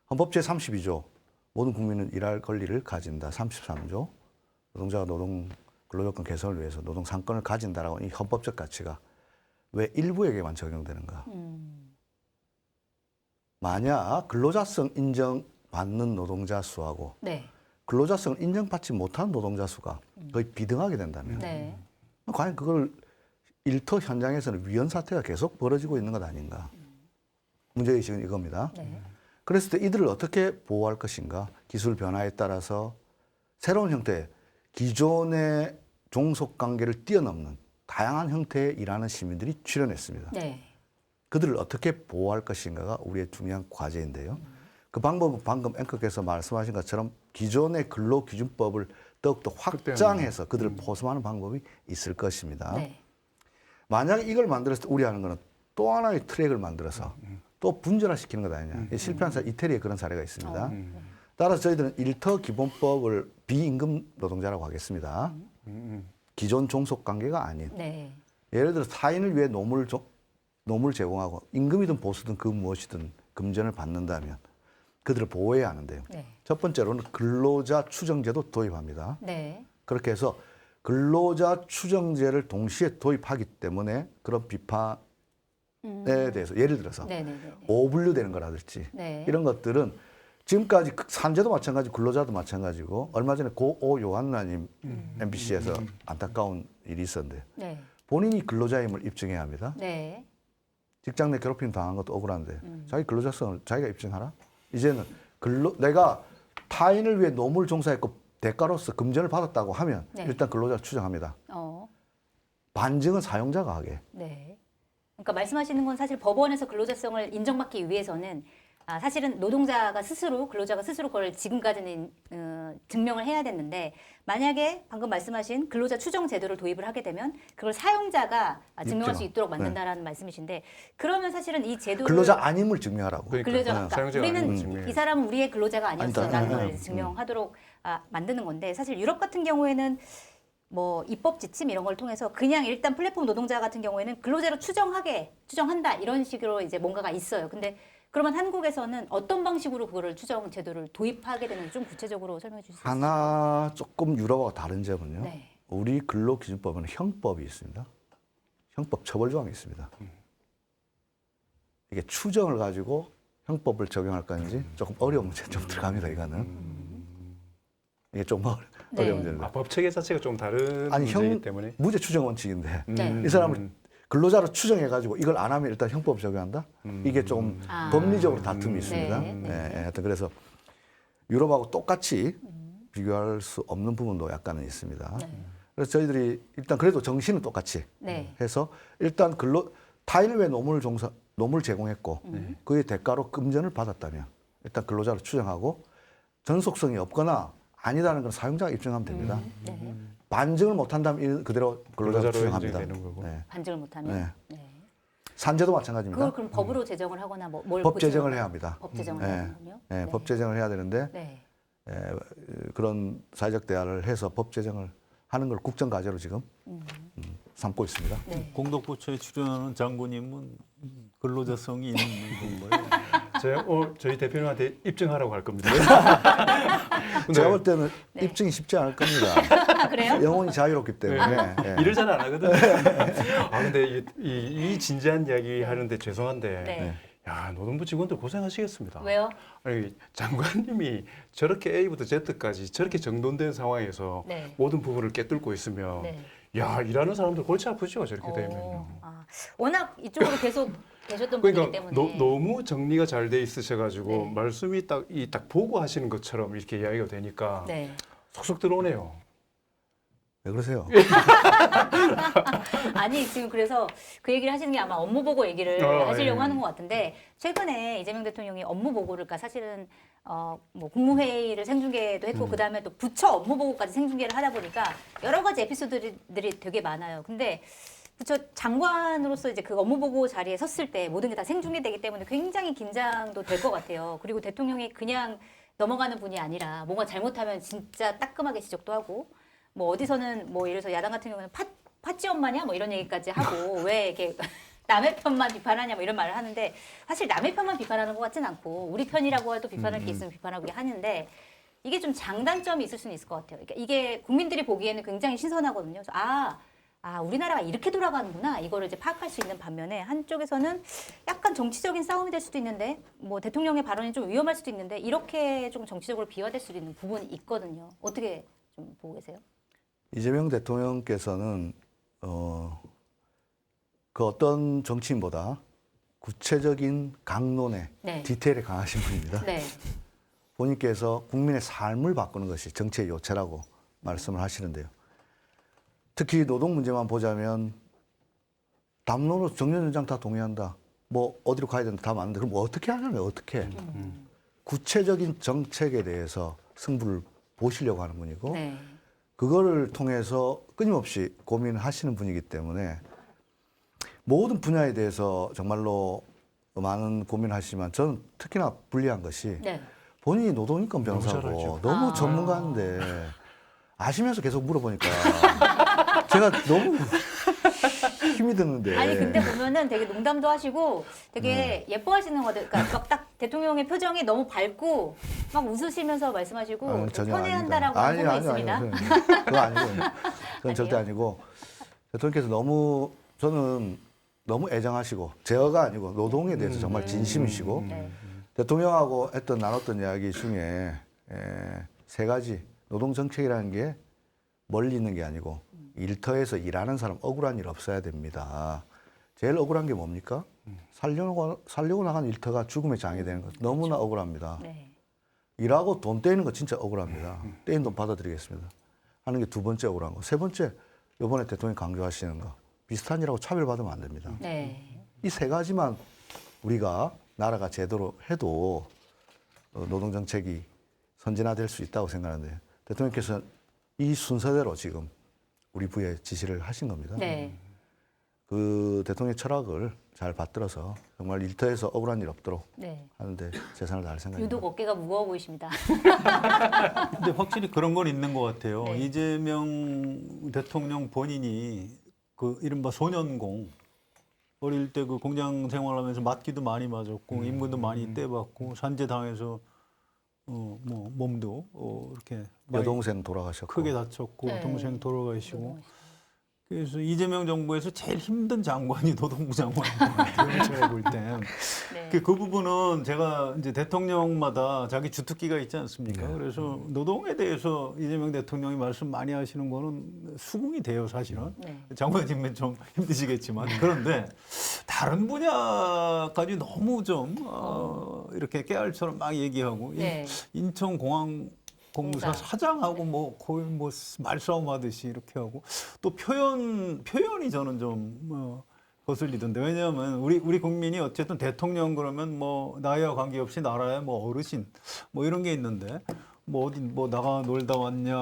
헌법 제32조 모든 국민은 일할 권리를 가진다. 33조 노동자가 노동 근로조건 개선을 위해서 노동 상권을 가진다라고 이 헌법적 가치가 왜 일부에게만 적용되는가? 만약 근로자성 인정받는 노동자 수하고 네. 근로자성을 인정받지 못하는 노동자 수가 거의 비등하게 된다면 네. 과연 그걸 일터 현장에서는 위헌 사태가 계속 벌어지고 있는 것 아닌가? 문제의식은 이겁니다. 네. 그랬을 때 이들을 어떻게 보호할 것인가? 기술 변화에 따라서 새로운 형태, 기존의 종속관계를 뛰어넘는 다양한 형태의 일하는 시민들이 출현했습니다. 네. 그들을 어떻게 보호할 것인가가 우리의 중요한 과제인데요. 그 방법은 방금 앵커께서 말씀하신 것처럼 기존의 근로기준법을 더욱더 확장해서 그들을 포섭하는 방법이 있을 것입니다. 네. 만약에 이걸 만들었을 때 우려하는 것은 또 하나의 트랙을 만들어서 또 분절화시키는 것 아니냐. 실패한 사례, 이태리에 그런 사례가 있습니다. 따라서 저희들은 일터 기본법을 비임금 노동자라고 하겠습니다. 기존 종속관계가 아닌. 네. 예를 들어 타인을 위해 노무를 제공하고 임금이든 보수든 그 무엇이든 금전을 받는다면 그들을 보호해야 하는데요. 네. 첫 번째로는 근로자 추정제도 도입합니다. 네. 그렇게 해서 근로자 추정제를 동시에 도입하기 때문에 그런 비판에 대해서 예를 들어서 네네네. 오분류되는 거라든지 네. 이런 것들은 지금까지 산재도 마찬가지, 근로자도 마찬가지고 얼마 전에 고오 요한나님 MBC에서 안타까운 일이 있었는데 네. 본인이 근로자임을 입증해야 합니다. 네. 직장 내 괴롭힘 당한 것도 억울한데 자기 근로자성을 자기가 입증하라. 이제는 내가 타인을 위해 노무를 종사했고 대가로서 금전을 받았다고 하면 네. 일단 근로자 추정합니다. 어. 반증은 사용자가 하게. 네. 그러니까 말씀하시는 건 사실 법원에서 근로자성을 인정받기 위해서는 사실은 노동자가 스스로 근로자가 스스로 그걸 지금까지는 증명을 해야 됐는데 만약에 방금 말씀하신 근로자 추정 제도를 도입을 하게 되면 그걸 사용자가 증명할 수 있도록 만든다라는 말씀이신데 그러면 사실은 이 제도를 근로자 아님을 증명하라고. 근로자가 그러니까 사용자가 아닌 우리는 증명해요. 이 사람은 우리의 근로자가 아니었어라는 아니다. 걸 증명하도록 만드는 건데 사실 유럽 같은 경우에는 뭐 입법 지침 이런 걸 통해서 그냥 일단 플랫폼 노동자 같은 경우에는 근로자로 추정한다 이런 식으로 이제 뭔가가 있어요. 근데 그러면 한국에서는 어떤 방식으로 그거를 추정 제도를 도입하게 되는지 좀 구체적으로 설명해 주실 수 있어요? 하나 조금 유럽하고 다른 점은요. 네. 우리 근로기준법에는 형법이 있습니다. 형법 처벌 조항이 있습니다. 이게 추정을 가지고 형법을 적용할 건지 조금 어려운 문제 좀 들어갑니다. 이거는. 이게 좀 네. 어려운 점입니다. 아, 법 체계 자체가 좀 다른 아니 문제이기 때문에. 무죄 추정 원칙인데 네. 이 사람을 근로자로 추정해가지고 이걸 안 하면 일단 형법 적용한다. 이게 좀 법리적으로 다툼이 있습니다. 네, 네. 하여튼 그래서 유럽하고 똑같이 비교할 수 없는 부분도 약간은 있습니다. 네. 그래서 저희들이 일단 그래도 정신은 똑같이 네. 해서 일단 타인을 왜 노무를 제공했고 그의 대가로 금전을 받았다면 일단 근로자로 추정하고 전속성이 없거나 아니다는 건 사용자가 입증하면 됩니다. 네. 반증을 못한다면 그대로 근로자로 근로자로 추정합니다. 인정되는 거고. 네. 반증을 못하면. 네. 산재도 그걸 마찬가지입니다. 그럼 법으로 제정을 하거나 뭘 법 고치는 제정을 건가요? 해야 합니다. 법 제정을 네. 해야 하는군요. 네, 법 제정을 해야 되는데 네. 그런 사회적 대화를 해서 법 제정을 하는 걸 국정과제로 지금 삼고 있습니다. 네. 공덕부처에 출연하는 장군님은 근로자성이 있는 건가요? 저희 대표님한테 입증하라고 할 겁니다. 근데 제가 볼 때는 네. 입증이 쉽지 않을 겁니다. 그래요? 영혼이 자유롭기 때문에. 예. 일을 잘 안 하거든요. 아 근데 이 진지한 이야기 하는데 죄송한데, 네. 야 노동부 직원들 고생하시겠습니다. 왜요? 아니 장관님이 저렇게 A부터 Z까지 저렇게 정돈된 상황에서 네. 모든 부분을 꿰뚫고 있으면, 네. 야 일하는 사람들 골치 아프죠 저렇게 되면. 아, 워낙 이쪽으로 계속 계셨던 분이기 그러니까 때문에. 너무 정리가 잘 돼 있으셔가지고 네. 말씀이 딱 보고 하시는 것처럼 이렇게 이야기가 되니까 네. 속속 들어오네요. 왜 그러세요? 아니 지금 그래서 그 얘기를 하시는 게 아마 업무 보고 얘기를 하시려고 예. 하는 것 같은데 최근에 이재명 대통령이 업무 보고를 그러니까 사실은 뭐 국무회의를 생중계도 했고 그 다음에 또 부처 업무 보고까지 생중계를 하다 보니까 여러 가지 에피소드들이 되게 많아요. 근데 부처 장관으로서 이제 그 업무 보고 자리에 섰을 때 모든 게 다 생중계되기 때문에 굉장히 긴장도 될 것 같아요. 그리고 대통령이 그냥 넘어가는 분이 아니라 뭔가 잘못하면 진짜 따끔하게 지적도 하고 뭐 어디서는 뭐 예를 들어서 야당 같은 경우는 팥쥐 엄마냐 뭐 이런 얘기까지 하고 왜 이렇게 남의 편만 비판하냐 뭐 이런 말을 하는데 사실 남의 편만 비판하는 것 같진 않고 우리 편이라고 해도 비판할 게 있으면 비판하고 하는데 이게 좀 장단점이 있을 수는 있을 것 같아요. 그러니까 이게 국민들이 보기에는 굉장히 신선하거든요. 그래서 우리나라가 이렇게 돌아가는구나 이거를 이제 파악할 수 있는 반면에 한쪽에서는 약간 정치적인 싸움이 될 수도 있는데 뭐 대통령의 발언이 좀 위험할 수도 있는데 이렇게 좀 정치적으로 비화될 수도 있는 부분이 있거든요. 어떻게 좀 보고 계세요? 이재명 대통령께서는 그 어떤 정치인보다 구체적인 강론에 네. 디테일에 강하신 분입니다. 네. 본인께서 국민의 삶을 바꾸는 것이 정치의 요체라고 말씀을 하시는데요. 특히 노동 문제만 보자면 담론으로 정년연장 다 동의한다. 뭐 어디로 가야 된다 다 맞는데 그럼 뭐 어떻게 하냐면 어떻게 구체적인 정책에 대해서 승부를 보시려고 하는 분이고 네. 그거를 통해서 끊임없이 고민하시는 분이기 때문에 모든 분야에 대해서 정말로 많은 고민을 하시지만 저는 특히나 불리한 것이 네. 본인이 노동인권 너무 잘 변호사고 알죠. 너무 전문가인데 아시면서 계속 물어보니까 제가 너무 힘이 드는데. 아니 근데 보면은 되게 농담도 하시고 되게 예뻐하시는 것 같아요. 그러니까 막 딱 대통령의 표정이 너무 밝고 막 웃으시면서 말씀하시고 전혀 편애한다라고 아닙니다. 하는 소문이 아니요, 있습니다. 아니요. 그거 아니고. 그건 아니에요? 절대 아니고 대통령께서 저는 너무 애정하시고 제어가 아니고 노동에 대해서 정말 진심이시고 네. 대통령하고 나눴던 이야기 중에 세 가지 노동 정책이라는 게 멀리 있는 게 아니고 일터에서 일하는 사람 억울한 일 없어야 됩니다. 제일 억울한 게 뭡니까? 살려고 나간 일터가 죽음의 장이 되는 것 너무나 억울합니다. 네. 일하고 돈 떼이는 거 진짜 억울합니다. 떼인 돈 받아드리겠습니다. 하는 게 두 번째 억울한 거. 세 번째 이번에 대통령이 강조하시는 거 비슷한 일하고 차별받으면 안 됩니다. 네. 이 세 가지만 우리가 나라가 제대로 해도 노동 정책이 선진화될 수 있다고 생각하는데 대통령께서 이 순서대로 지금 우리 부에 지시를 하신 겁니다. 네. 그 대통령의 철학을 잘 받들어서 정말 일터에서 억울한 일 없도록 네. 하는데 최선을 다할 생각입니다. 유독 어깨가 무거워 보이십니다. 근데 확실히 그런 건 있는 것 같아요. 네. 이재명 대통령 본인이 그 이른바 소년공 어릴 때 그 공장 생활하면서 맞기도 많이 맞았고 임금도 많이 떼받고 산재 당해서 뭐 몸도 이렇게 많이 여동생 돌아가셨고 크게 다쳤고 네. 동생 돌아가시고 그래서 이재명 정부에서 제일 힘든 장관이 노동부 장관인 것 같아요. 제가 볼 땐. 네. 그 부분은 제가 이제 대통령마다 자기 주특기가 있지 않습니까? 네. 그래서 노동에 대해서 이재명 대통령이 말씀 많이 하시는 거는 수긍이 돼요, 사실은. 네. 장관님은 좀 힘드시겠지만. 그런데 다른 분야까지 너무 좀 이렇게 깨알처럼 막 얘기하고 네. 인천공항 공사 사장하고 뭐 거의 뭐 말싸움 하듯이 이렇게 하고 또 표현이 저는 좀 거슬리던데 왜냐하면 우리 국민이 어쨌든 대통령 그러면 뭐 나이와 관계없이 나라의 뭐 어르신 뭐 이런 게 있는데 뭐 어디 뭐 나가 놀다 왔냐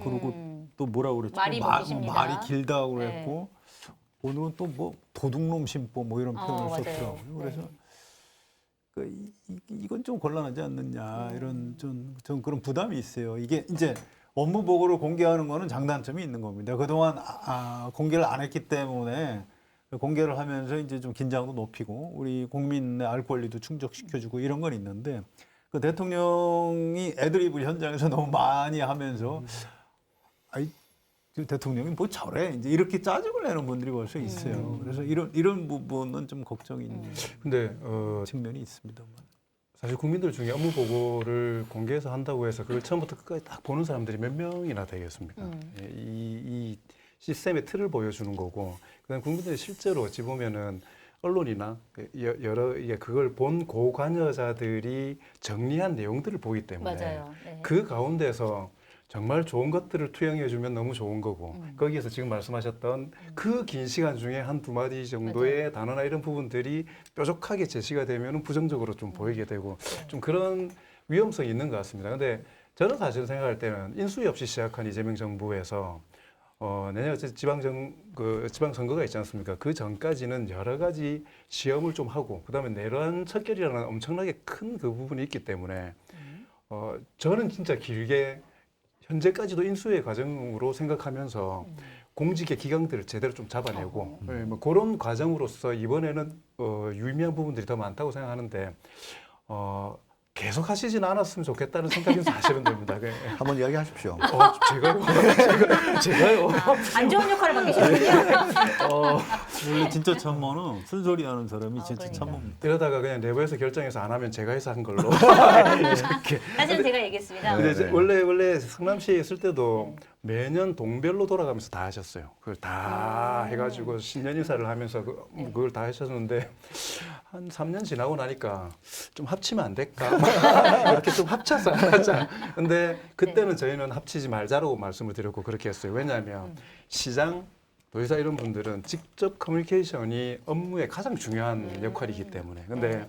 그러고 또 뭐라 그랬죠 말이 뭐 기십니다. 말이 길다고 네. 그랬고 오늘은 또 뭐 도둑놈 심보 뭐 이런 표현을 맞아요. 썼더라고요. 그래서 네. 이건 좀 곤란하지 않느냐 이런 좀 그런 부담이 있어요. 이게 이제 업무 보고를 공개하는 거는 장단점이 있는 겁니다. 그동안 공개를 안 했기 때문에 공개를 하면서 이제 좀 긴장도 높이고 우리 국민의 알 권리도 충족시켜주고 이런 건 있는데 그 대통령이 애드리브 현장에서 너무 많이 하면서 아이 그 대통령이 뭐 저래 이제 이렇게 짜증을 내는 분들이 벌써 있어요. 그래서 이런 부분은 좀 걱정이 있는 근데 측면이 있습니다만. 사실 국민들 중에 업무 보고를 공개해서 한다고 해서 그걸 처음부터 끝까지 딱 보는 사람들이 몇 명이나 되겠습니까? 예, 이 시스템의 틀을 보여주는 거고, 그다음 국민들이 실제로 어찌 보면은 언론이나 여러 이게 그걸 본 고관여자들이 정리한 내용들을 보기 때문에 맞아요. 네. 그 가운데서 정말 좋은 것들을 투영해주면 너무 좋은 거고 거기에서 지금 말씀하셨던 그 긴 시간 중에 한두 마디 정도의 맞아요. 단어나 이런 부분들이 뾰족하게 제시가 되면 부정적으로 좀 보이게 되고 좀 그런 위험성이 있는 것 같습니다. 근데 저는 사실 생각할 때는 인수위 없이 시작한 이재명 정부에서 내년에 지방선거가 있지 않습니까? 그 전까지는 여러 가지 시험을 좀 하고 그다음에 내란 척결이라는 엄청나게 큰 그 부분이 있기 때문에 저는 진짜 길게 현재까지도 인수의 과정으로 생각하면서 공직의 기강들을 제대로 좀 잡아내고 뭐 그런 과정으로서 이번에는 유의미한 부분들이 더 많다고 생각하는데 계속 하시지는 않았으면 좋겠다는 생각이 사실은 듭니다. 한번 이야기하십시오. 제가요. 안 좋은 역할을 맡기시는군요. 원래 진짜 참모는 쓴소리 하는 사람이 진짜 그러니까. 참모입니다. 이러다가 그냥 내부에서 결정해서 안 하면 제가 해서 한 걸로. 이렇게. 사실은 제가 얘기했습니다. 근데 네. 원래 성남시에 있을 때도 매년 동별로 돌아가면서 다 하셨어요. 그걸 다 해가지고 신년 인사를 하면서 그걸 다 하셨는데 한 3년 지나고 나니까 좀 합치면 안 될까? 이렇게 좀 합쳐서 하자. 근데 그때는 저희는 합치지 말자라고 말씀을 드렸고 그렇게 했어요. 왜냐하면 시장 도지사 이런 분들은 직접 커뮤니케이션이 업무의 가장 중요한 역할이기 때문에. 근데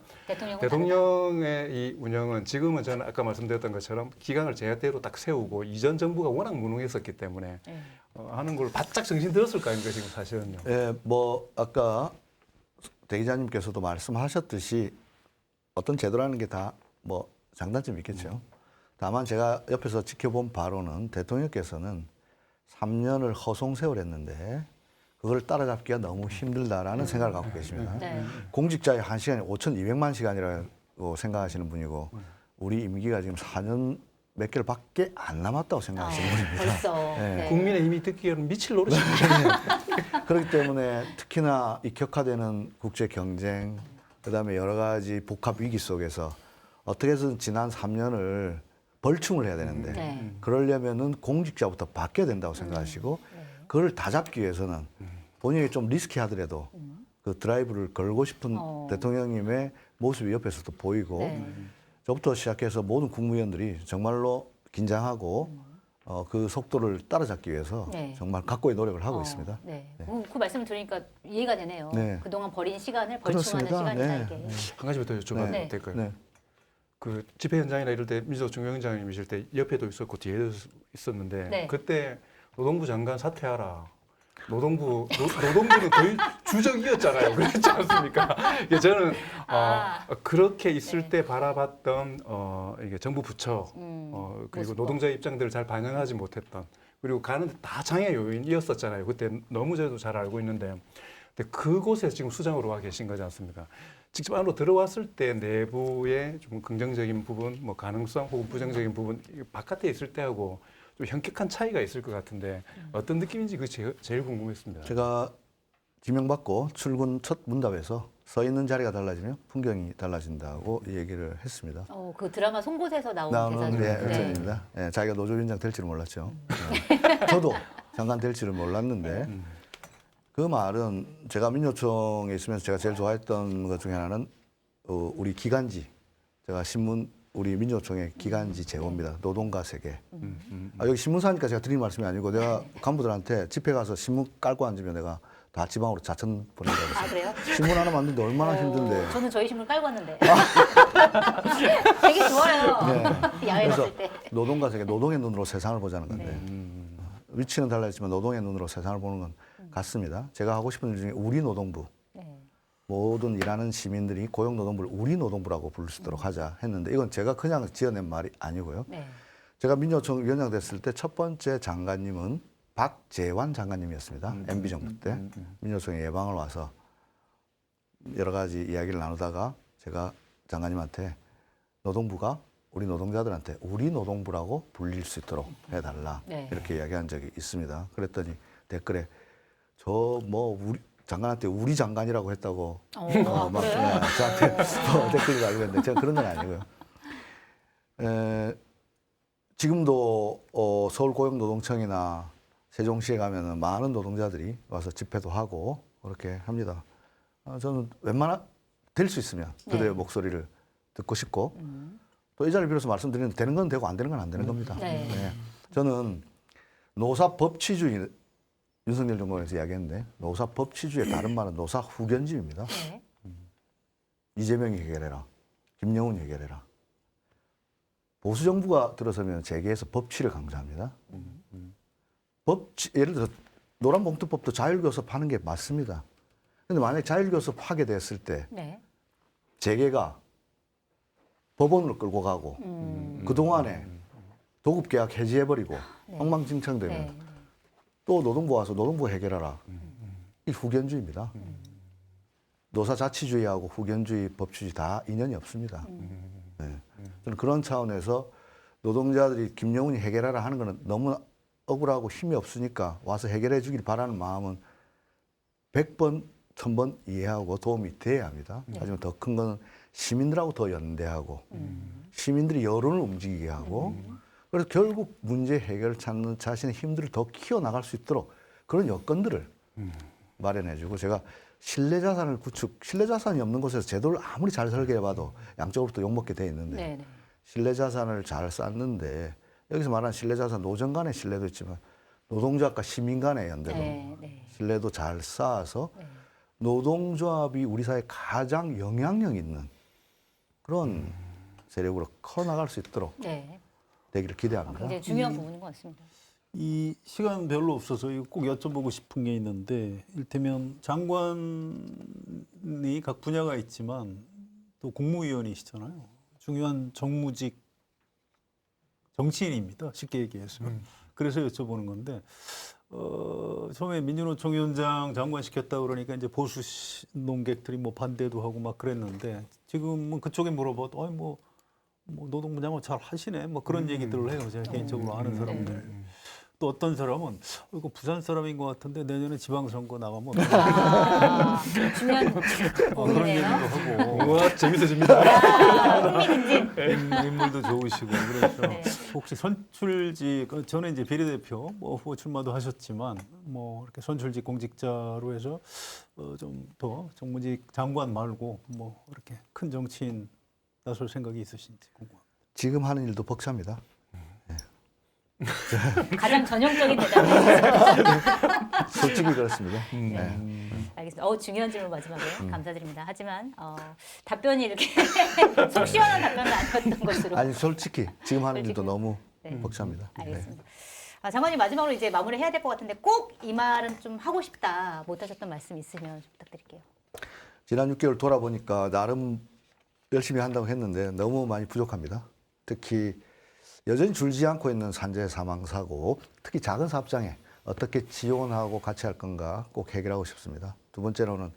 대통령의 이 운영은 지금은 저는 아까 말씀드렸던 것처럼 기강을 제때로 딱 세우고 이전 정부가 워낙 무능했었기 때문에 하는 걸 바짝 정신 들었을 거 아닙니까 지금 사실은요. 예, 뭐 아까 대 기자님께서도 말씀하셨듯이 어떤 제도라는 게 다 뭐 장단점이 있겠죠. 다만 제가 옆에서 지켜본 바로는 대통령께서는 3년을 허송세월했는데 그걸 따라잡기가 너무 힘들다라는 생각을 갖고 계십니다. 네. 공직자의 1시간이 5,200만 시간이라고 생각하시는 분이고 우리 임기가 지금 4년 몇 개월밖에 안 남았다고 생각하시는 분입니다. 벌써. 네. 네. 국민의힘이 듣기에는 미칠 노릇입니다. 그렇기 때문에 특히나 이 격화되는 국제 경쟁, 그다음에 여러 가지 복합 위기 속에서 어떻게 해서든 지난 3년을 벌충을 해야 되는데 네. 그러려면은 공직자부터 바뀌어야 된다고 생각하시고 그걸 다 잡기 위해서는 본인이 좀 리스키하더라도 그 드라이브를 걸고 싶은 대통령님의 모습이 옆에서도 보이고 네. 저부터 시작해서 모든 국무위원들이 정말로 긴장하고 그 속도를 따라잡기 위해서 네. 정말 각고의 노력을 하고 있습니다. 네. 그 말씀을 들으니까 이해가 되네요. 네. 그동안 버린 시간을 벌충하는 그렇습니다. 시간이다 네. 이게. 한 가지 더 여쭤봐도 네. 될까요? 네. 그 집회 현장이나 이럴 때 민주당 중앙위원장님이실 때 옆에도 있었고 뒤에도 있었는데 네. 그때 노동부 장관 사퇴하라. 노동부는 거의 주적이었잖아요. 그렇지 않습니까? 이게 저는 그렇게 있을 네. 때 바라봤던 이게 정부 부처 그리고 모습과. 노동자의 입장들을 잘 반영하지 못했던 그리고 가는데 다 장애 요인이었었잖아요. 그때 너무 저도 잘 알고 있는데 근데 그곳에 지금 수장으로 와 계신 거지 않습니까? 직접 안으로 들어왔을 때 내부의 좀 긍정적인 부분, 뭐 가능성 혹은 부정적인 부분 바깥에 있을 때하고 좀 현격한 차이가 있을 것 같은데 어떤 느낌인지 그 제일 궁금했습니다. 제가 지명받고 출근 첫 문답에서 서 있는 자리가 달라지면 풍경이 달라진다고 얘기를 했습니다. 그 드라마 송곳에서 나온 나오는 대사죠. 대입니다. 예, 자기가 노조위원장 될지는 몰랐죠. 저도 장관 될지를 몰랐는데 그 말은 제가 민요총에 있으면서 제가 제일 좋아했던 것 중에 하나는 우리 기간지, 제가 신문 우리 민요총의 기간지 제호입니다. 노동과 세계. 여기 신문사니까 제가 드린 말씀이 아니고 내가 간부들한테 집회 가서 신문 깔고 앉으면 내가 다 지방으로 자천 보낸다고 했어요. 아, 그래요? 신문 하나 만드는데 얼마나 힘든데. 저는 저희 신문 깔고 왔는데. 되게 좋아요. 야외 그래서 갔을 때. 노동과 세계, 노동의 눈으로 세상을 보자는 건데 위치는 달라지만 노동의 눈으로 세상을 보는 건 같습니다. 제가 하고 싶은 일 중에 우리 노동부, 네. 모든 일하는 시민들이 고용노동부를 우리 노동부라고 부를 수 있도록 하자 했는데 이건 제가 그냥 지어낸 말이 아니고요. 네. 제가 민요총 위원장 됐을 때 첫 번째 장관님은 박재환 장관님이었습니다. MB 정부 때 민요총에 예방을 와서 여러 가지 이야기를 나누다가 제가 장관님한테 노동부가 우리 노동자들한테 우리 노동부라고 불릴 수 있도록 해달라 네. 이렇게 이야기한 적이 있습니다. 그랬더니 댓글에 저 뭐 우리 장관한테 우리 장관이라고 했다고 막 그래요? 저한테 댓글이 달리고 했는데 제가 그런 건 아니고요. 지금도 서울고용노동청이나 세종시에 가면은 많은 노동자들이 와서 집회도 하고 그렇게 합니다. 저는 웬만한 될 수 있으면 그들의 목소리를 듣고 싶고 또 이 자리를 빌어서 말씀드리는 되는 건 되고 안 되는 건 안 되는 겁니다. 네. 저는 노사 법치주의 윤석열 정권에서 이야기했는데 노사 법치주의의 다른 말은 노사 후견주의입니다. 네. 이재명이 해결해라. 김영훈이 해결해라. 보수 정부가 들어서면 재계에서 법치를 강조합니다. 예를 들어서 노란봉투법도 자율교섭 하는 게 맞습니다. 그런데 만약에 자율교섭 하게 됐을 때 네. 재계가 법원으로 끌고 가고 그동안에 도급계약 해지해버리고 엉망진창되면 네. 또 노동부 와서 노동부 해결하라. 이 후견주의입니다. 노사자치주의하고 후견주의, 법치주의 다 인연이 없습니다. 네. 저는 그런 차원에서 노동자들이 김영훈이 해결하라 하는 거는 너무 억울하고 힘이 없으니까 와서 해결해 주길 바라는 마음은 100번, 1000번 이해하고 도움이 돼야 합니다. 하지만 더 큰 거는 시민들하고 더 연대하고 시민들이 여론을 움직이게 하고 그래서 결국 문제 해결을 찾는 자신의 힘들을 더 키워나갈 수 있도록 그런 여건들을 마련해주고 제가 신뢰자산을 신뢰자산이 없는 곳에서 제도를 아무리 잘 설계해봐도 양쪽으로 또 욕먹게 돼 있는데 네. 네. 신뢰자산을 잘 쌓는데 여기서 말하는 신뢰자산 노정 간의 신뢰도 있지만 노동조합과 시민 간의 연대도 네. 네. 신뢰도 잘 쌓아서 노동조합이 우리 사회에 가장 영향력 있는 그런 세력으로 커나갈 수 있도록 네. 되기를 기대합니다. 굉장히 중요한 부분인 것 같습니다. 이 시간 별로 없어서 이거 꼭 여쭤보고 싶은 게 있는데 일테면 장관이 각 분야가 있지만 또 국무위원이시잖아요. 중요한 정무직 정치인입니다. 쉽게 얘기해서. 그래서 여쭤보는 건데 처음에 민주노총 위원장 장관 시켰다 그러니까 이제 보수 농객들이 뭐 반대도 하고 막 그랬는데 지금은 그쪽에 물어봐도 뭐 노동부 장관 잘 하시네 뭐 그런 얘기들을 해요. 제가 개인적으로 아는 사람들. 또 어떤 사람은 이거 부산 사람인 것 같은데 내년에 지방선거 나가면 중요한 그런 얘기도 부분이네요. 하고 와 재밌어집니다. 흥미진진. 인물도 좋으시고 그래서 네. 혹시 선출직 저는 이제 비례대표 뭐 후보 출마도 하셨지만 뭐 이렇게 선출직 공직자로 해서 좀 더 정무직 장관 말고 뭐 이렇게 큰 정치인 나설 생각이 있으신지 궁금합니다. 지금 하는 일도 벅찹니다. 가장 전형적인 대답이에요. 솔직히 그렇습니다. 알겠습니다. 중요한 질문 마지막에 감사드립니다. 하지만 답변이 이렇게 속 시원한 답변은 아니었던 것으로. 아니 솔직히 지금 하는 일도 솔직히. 너무 네. 벅찹니다. 알겠습니다. 장관님 마지막으로 이제 마무리해야 될 것 같은데 꼭 이 말은 좀 하고 싶다 못하셨던 말씀 있으면 좀 부탁드릴게요. 지난 6개월 돌아보니까 나름 열심히 한다고 했는데 너무 많이 부족합니다. 특히 여전히 줄지 않고 있는 산재 사망 사고, 특히 작은 사업장에 어떻게 지원하고 같이 할 건가 꼭 해결하고 싶습니다. 두 번째로는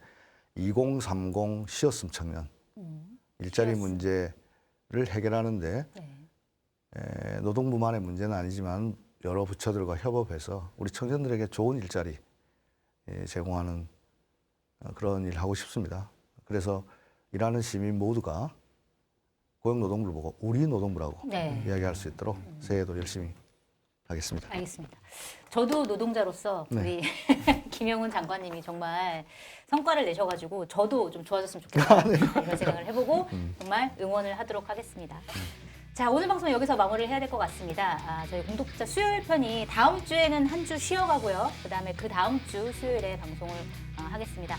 2030 쉬었음 청년 일자리 문제를 해결하는데 네. 노동부만의 문제는 아니지만 여러 부처들과 협업해서 우리 청년들에게 좋은 일자리 제공하는 그런 일을 하고 싶습니다. 그래서 일하는 시민 모두가 고용노동부를 보고 우리 노동부라고 네. 이야기할 수 있도록 새해에도 열심히 하겠습니다. 알겠습니다. 저도 노동자로서 네. 우리 김영훈 장관님이 정말 성과를 내셔가지고 저도 좀 좋아졌으면 좋겠다 이런 생각을 해보고 정말 응원을 하도록 하겠습니다. 자, 오늘 방송 여기서 마무리를 해야 될 것 같습니다. 저희 공동부자 수요일 편이 다음 주에는 한 주 쉬어가고요. 그다음에 그 다음 주 수요일에 방송을 하겠습니다.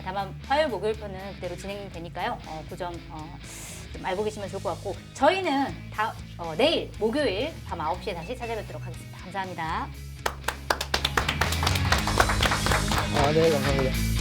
다만 화요일, 목요일 편은 그대로 진행이 되니까요. 그 점 좀 알고 계시면 좋을 것 같고 저희는 내일 목요일 밤 9시에 다시 찾아뵙도록 하겠습니다. 감사합니다. 네, 감사합니다.